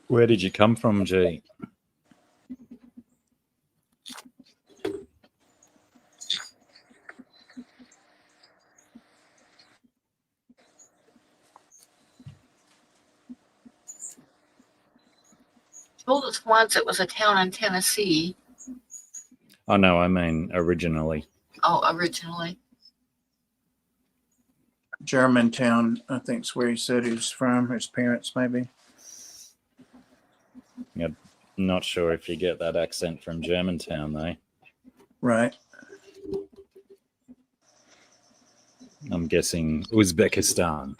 Where did you come from, G? Told us once it was a town in Tennessee. Oh, no, I mean originally. Oh, originally. Germantown, I think is where he said he was from. His parents, maybe. Not sure if you get that accent from Germantown, though. Right. I'm guessing Uzbekistan.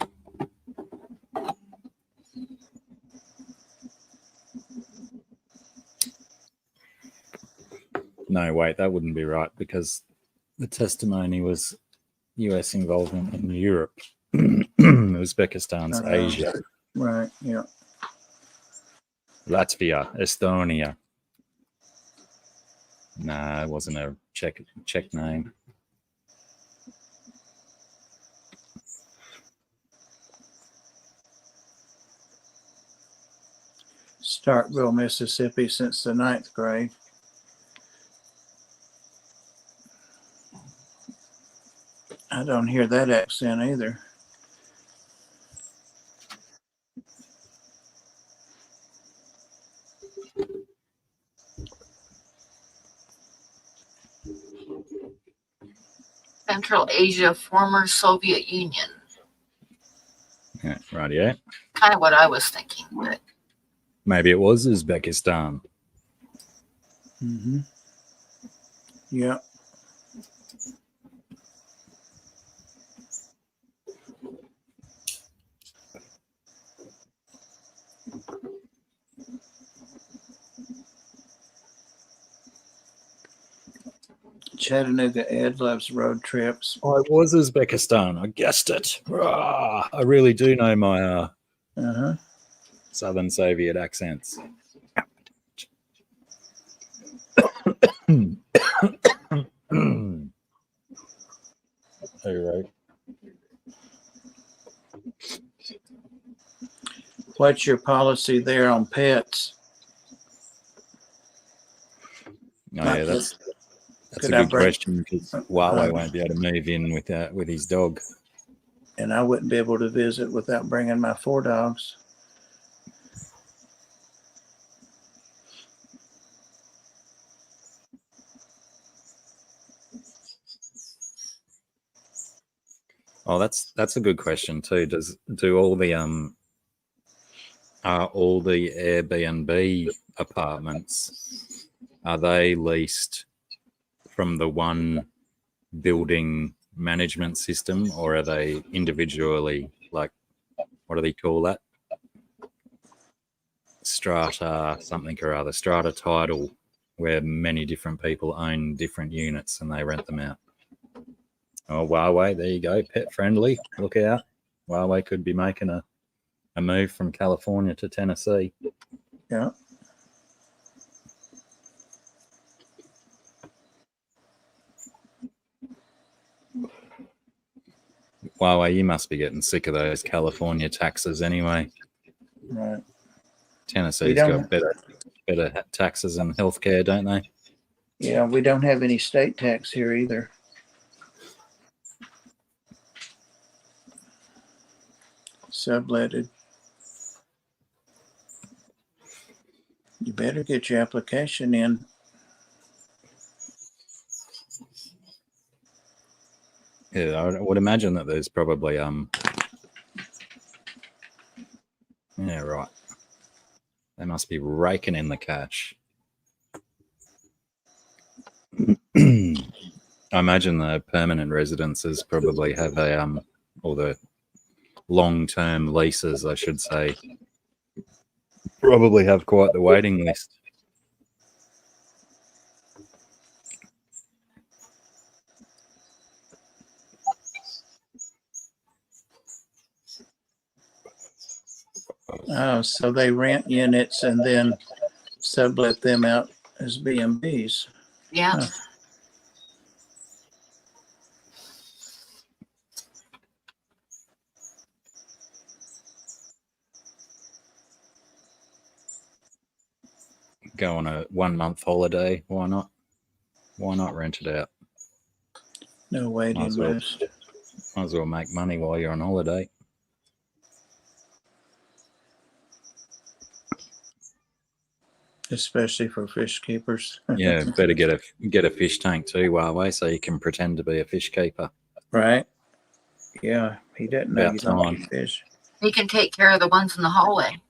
No, wait, that wouldn't be right because the testimony was US involvement in Europe. Uzbekistan's Asia. Right. Yeah. Latvia, Estonia. Nah, it wasn't a Czech name. Starkville, Mississippi since the 9th grade. I don't hear that accent either. Central Asia, former Soviet Union. Yeah, right, yeah. Kind of what I was thinking, but Maybe it was Uzbekistan. Mm-hmm. Yeah. Chattanooga Ed loves road trips. Oh, it was Uzbekistan. I guessed it. Rah, I really do know my Uh-huh. Southern Soviet accents. Hey, right. What's your policy there on pets? Oh, yeah, that's a Could I good bring- question because Huawei won't be able to move in with his dog. And I wouldn't be able to visit without bringing my 4 dogs. Oh, that's a good question too. Do all the Are all the Airbnb apartments, are they leased from the one building management system, or are they individually, like, what do they call that? Strata something or other, strata title, where many different people own different units and they rent them out. Oh, Huawei, there you go, pet friendly. Look out. Huawei could be making a move from California to Tennessee. Yeah. Huawei, you must be getting sick of those California taxes anyway. Right. Tennessee's don't- got better taxes and healthcare, don't they? Yeah, we don't have any state tax here either. Subletted. You better get your application in. Yeah, I would imagine that there's probably yeah, right. They must be raking in the cash. I imagine the permanent residences probably have a or the long-term leases, I should say, probably have quite the waiting list. Oh, so they rent units and then sublet them out as B&Bs. Yeah. Huh. Go on a 1 month holiday. Why not? Why not rent it out? No waiting Might as well. list. Might as well make money while you're on holiday. Especially for fish keepers. Yeah, better get a fish tank too, Huawei, so you can pretend to be a fish keeper. Right? Yeah, he doesn't know About you don't time. keep fish. He can take care of the ones in the hallway.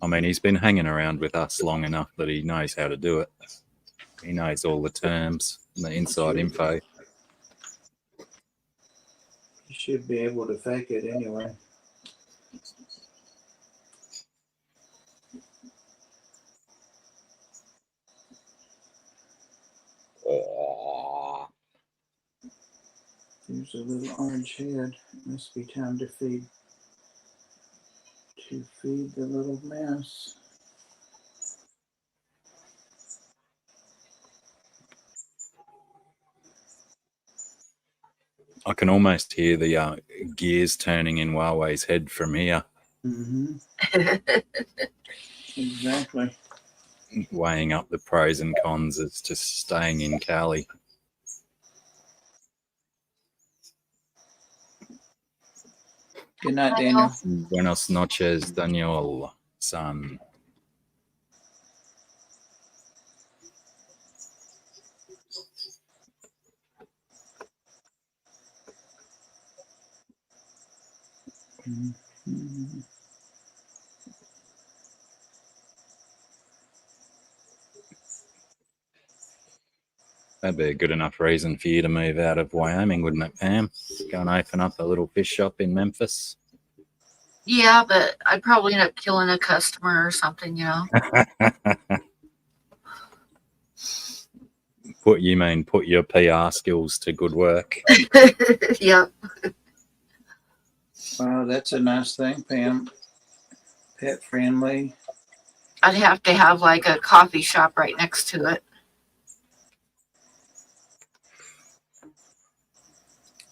I mean, he's been hanging around with us long enough that he knows how to do it. He knows all the terms and the inside info. You should be able to fake it anyway. There's a little orange head. Must be time to feed the little mouse. I can almost hear the gears turning in Huawei's head from here, Mm-hmm. Exactly. weighing up the pros and cons as to staying in Cali. Good night, Daniel. Buenas noches, Daniel, son. Mm-hmm. That'd be a good enough reason for you to move out of Wyoming, wouldn't it, Pam? Go and open up a little fish shop in Memphis. Yeah, but I'd probably end up killing a customer or something, you know. Put your PR skills to good work. Yeah. Wow, that's a nice thing, Pam. Pet friendly. I'd have to have like a coffee shop right next to it.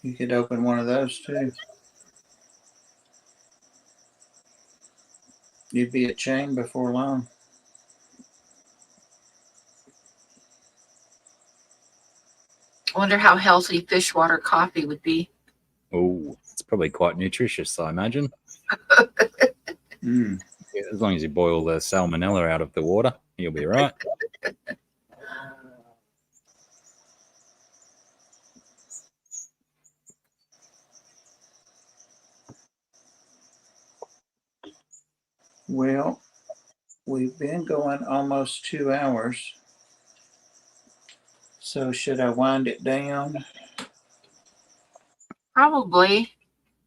You could open one of those too. You'd be a chain before long. I wonder how healthy fish water coffee would be. Oh, it's probably quite nutritious, I imagine. Mm. Yeah, as long as you boil the salmonella out of the water, you'll be right. Well, we've been going almost 2 hours. So should I wind it down? Probably.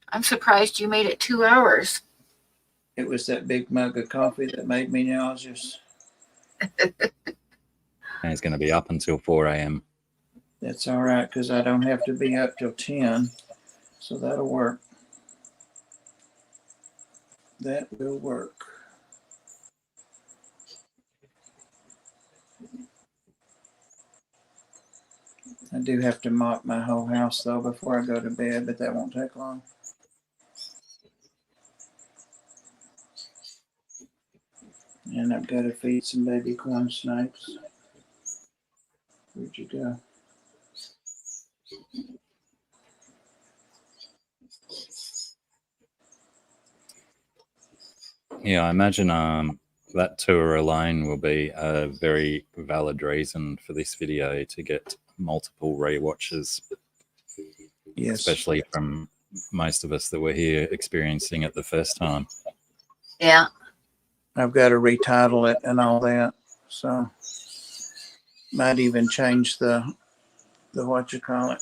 I'm surprised you made it 2 hours. It was that big mug of coffee that made me nauseous. And it's going to be up until 4 a.m. That's all right, because I don't have to be up till 10. So that'll work. That will work. I do have to mop my whole house, though, before I go to bed, but that won't take long. And I've got to feed some baby corn snakes. Where'd you go? Yeah, I imagine that tour alone will be a very valid reason for this video to get multiple rewatches, Yes. especially from most of us that were here experiencing it the first time. Yeah. I've got to retitle it and all that. So might even change the what you call it,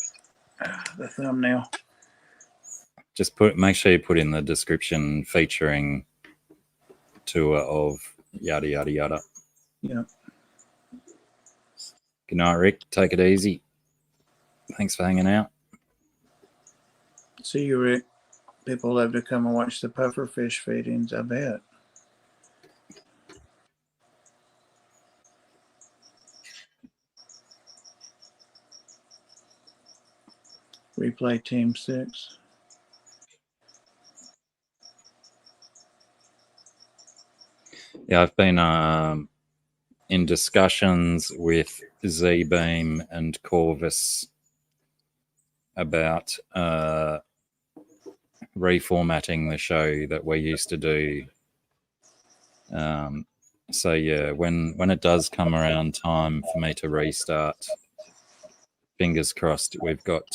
the thumbnail. Just make sure you put in the description featuring tour of yada yada yada. Yeah. Good night, Rick. Take it easy. Thanks for hanging out. See you, Rick. People love to come and watch the puffer fish feedings, I bet. Replay Team 6. Yeah, I've been in discussions with Z-Beam and Corvus about reformatting the show that we used to do. So yeah, when it does come around time for me to restart, fingers crossed, we've got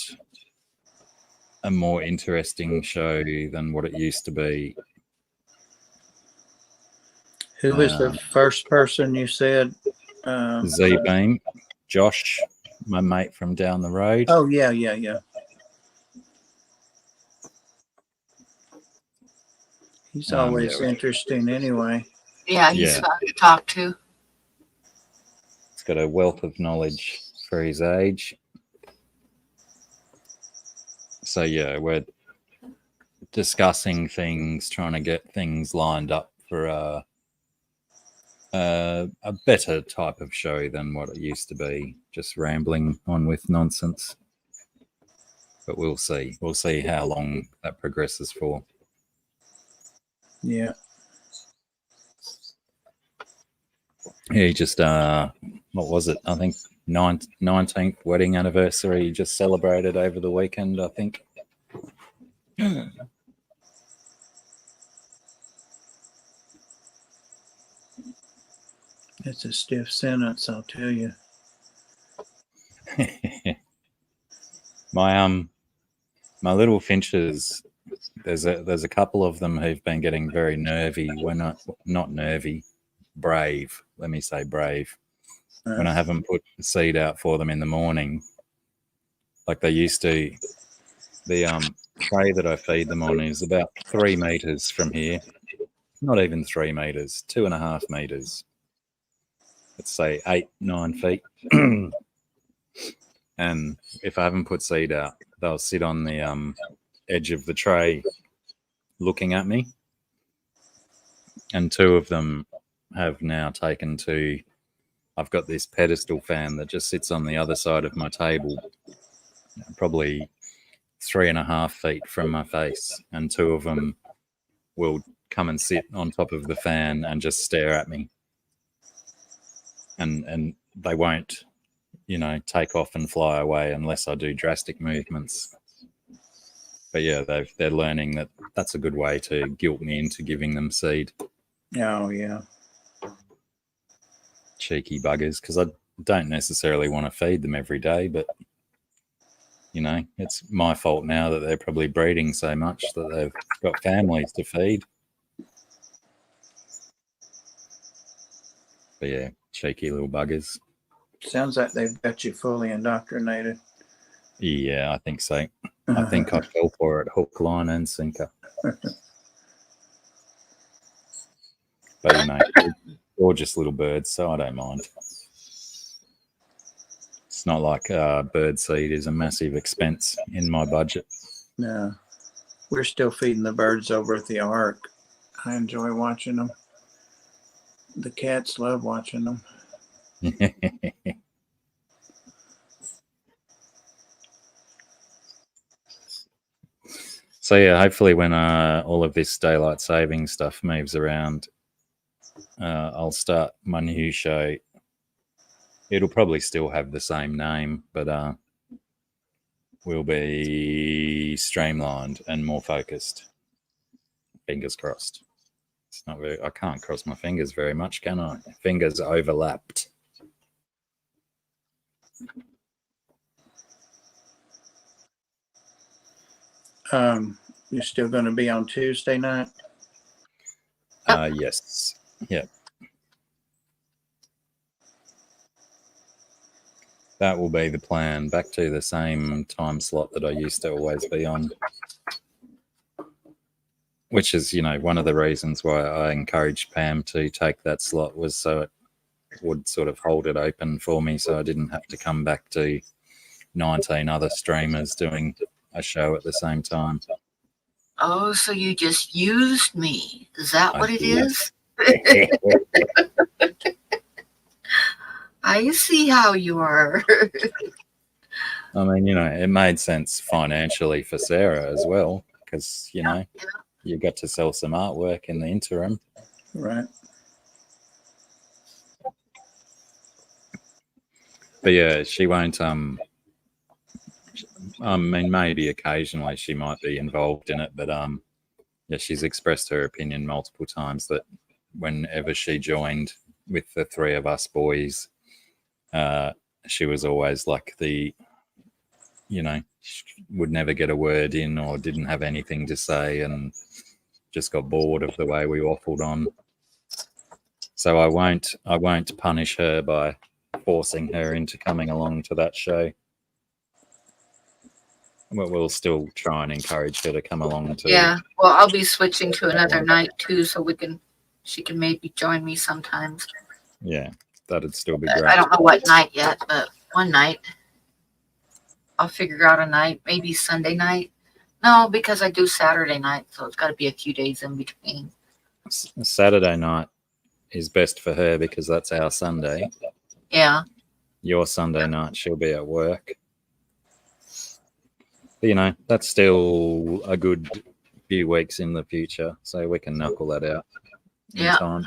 a more interesting show than what it used to be. Who was the first person you said? Z-Beam, Josh, my mate from down the road. Oh, yeah. He's always interesting anyway. Yeah, he's fun to talk to. He's got a wealth of knowledge for his age. So yeah, we're discussing things, trying to get things lined up for a better type of show than what it used to be, just rambling on with nonsense. But we'll see. We'll see how long that progresses for. Yeah. He just what was it? I think 19th wedding anniversary just celebrated over the weekend, I think. It's a stiff sentence, I'll tell you. My little finches, there's a couple of them who've been getting very nervy when not nervy, brave. Let me say brave. When I haven't put seed out for them in the morning, like they used to. The tray that I feed them on is about 3 meters from here. Not even 3 meters, 2.5 meters. Let's say 8-9 feet. And if I haven't put seed out, they'll sit on the edge of the tray looking at me. And 2 of them have now taken to, I've got this pedestal fan that just sits on the other side of my table, probably 3.5 feet from my face. And 2 of them will come and sit on top of the fan and just stare at me. And they won't, take off and fly away unless I do drastic movements. But yeah, they're learning that that's a good way to guilt me into giving them seed. Oh, yeah. Cheeky buggers, because I don't necessarily want to feed them every day, but, it's my fault now that they're probably breeding so much that they've got families to feed. But yeah, cheeky little buggers. Sounds like they've got you fully indoctrinated. Yeah, I think so. I think I fell for it hook, line, and sinker. But you know, gorgeous little birds, so I don't mind. It's not like bird seed is a massive expense in my budget. No, we're still feeding the birds over at the Ark. I enjoy watching them. The cats love watching them. So yeah, hopefully when all of this daylight saving stuff moves around, I'll start my new show. It'll probably still have the same name, but will be streamlined and more focused. Fingers crossed. It's not very. I can't cross my fingers very much, can I? Fingers overlapped. You're still going to be on Tuesday night? Yes. Yep. That will be the plan. Back to the same time slot that I used to always be on. Which is, you know, one of the reasons why I encouraged Pam to take that slot was so it would sort of hold it open for me so I didn't have to come back to 19 other streamers doing a show at the same time. Oh, so you just used me. Is that what it did. is? I see how you are. I mean, you know, it made sense financially for Sarah as well because, you know, you got to sell some artwork in the interim. Right. But yeah, she won't. I mean, maybe occasionally she might be involved in it, but yeah, she's expressed her opinion multiple times that whenever she joined with the three of us boys, she was always like the, you know, would never get a word in or didn't have anything to say and just got bored of the way we waffled on. So I won't punish her by forcing her into coming along to that show. We'll still try and encourage her to come along to. Yeah. Well, I'll be switching to another night too, so she can maybe join me sometimes. Yeah, that'd still be But great. I don't know what night yet, but one night I'll figure out a night, maybe Sunday night. No, because I do Saturday night, so it's got to be a few days in between. Saturday night is best for her because that's our Sunday. Yeah. Your Sunday night, she'll be at work. But, you know, that's still a good few weeks in the future, so we can knuckle that out in Yeah. time.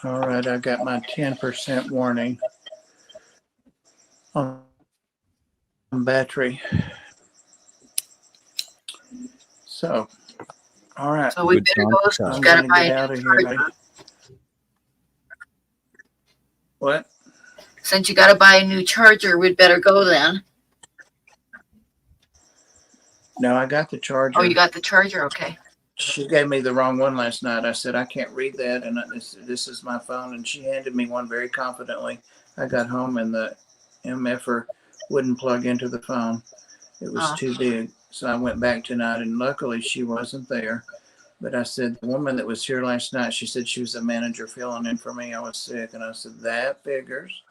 All right, I got my 10% warning on battery. So, all right. So we Good better time go. to So start. you I'm got to gonna buy get a out new of here. charger. What? Since you got to buy a new charger, we'd better go then. No, I got the charger. Oh, you got the charger? Okay. She gave me the wrong one last night. I said, I can't read that, and this is my phone. And she handed me one very confidently. I got home, and the MFer wouldn't plug into the phone. It was too big. So I went back tonight, and luckily she wasn't there. But I said, the woman that was here last night, she said she was a manager filling in for me. I was sick. And I said, that figures.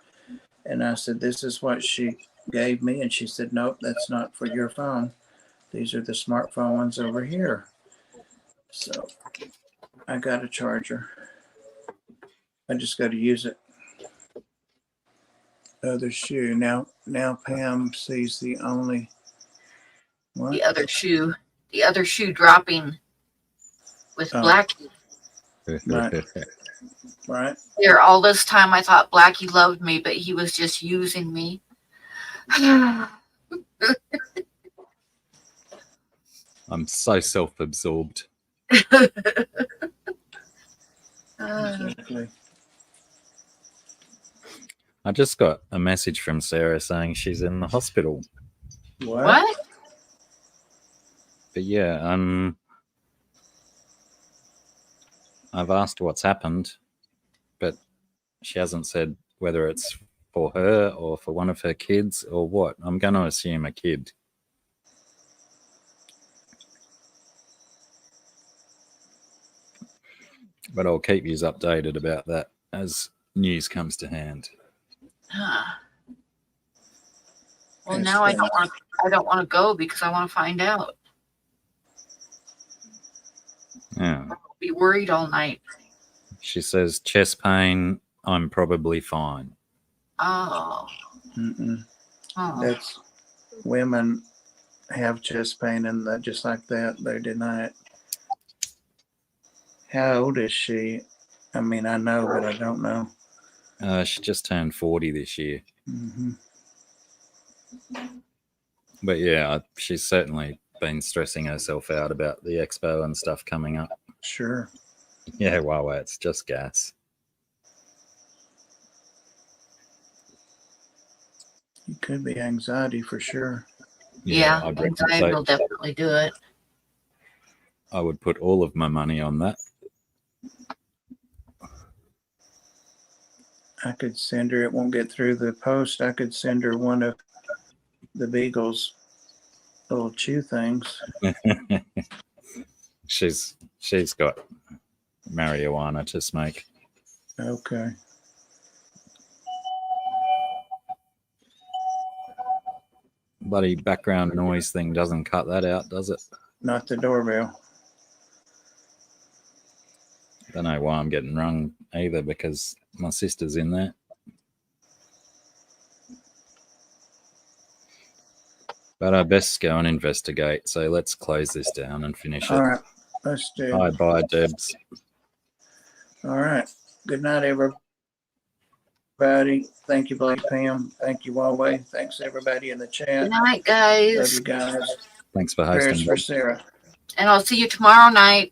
And I said, this is what she gave me. And she said, nope, that's not for your phone. These are the smartphone ones over here. So I got a charger. I just got to use it. Other shoe. Now Pam sees the only what? The other shoe dropping with Blackie. Right. Right. There, all this time I thought Blackie loved me, but he was just using me. I'm so self-absorbed. Exactly. I just got a message from Sarah saying she's in the hospital. What? What? But yeah, I've asked what's happened, but she hasn't said whether it's for her or for one of her kids or what. I'm going to assume a kid. But I'll keep you updated about that as news comes to hand. Well, It's now I been- don't want to go because I want to find out. Yeah. I'll be worried all night. She says chest pain, I'm probably fine. Oh. Mm-mm. Oh. That's women have chest pain and that just like that they deny it. How old is she? I mean, I know, but I don't know. She just turned 40 this year. Mm-hmm. But yeah, she's certainly been stressing herself out about the expo and stuff coming up. Sure. Yeah, well, it's just gas. It could be anxiety for sure. Yeah, I'd anxiety will definitely do it. I would put all of my money on that. I could send her, it won't get through the post. I could send her one of the Beagle's little chew things. She's got marijuana to smoke. Okay. Bloody background noise thing doesn't cut that out, does it? Not the doorbell. Don't know why I'm getting rung either because my sister's in there. But I best go and investigate. So let's close this down and finish All it. right. Let's do. Bye, Debs. All right. Good night, everybody. Thank you, Blake, Pam. Thank you, Huawei. Thanks, everybody in the chat. Good night, Love guys. you guys. Thanks for Prayers hosting. for Sarah. And I'll see you tomorrow night.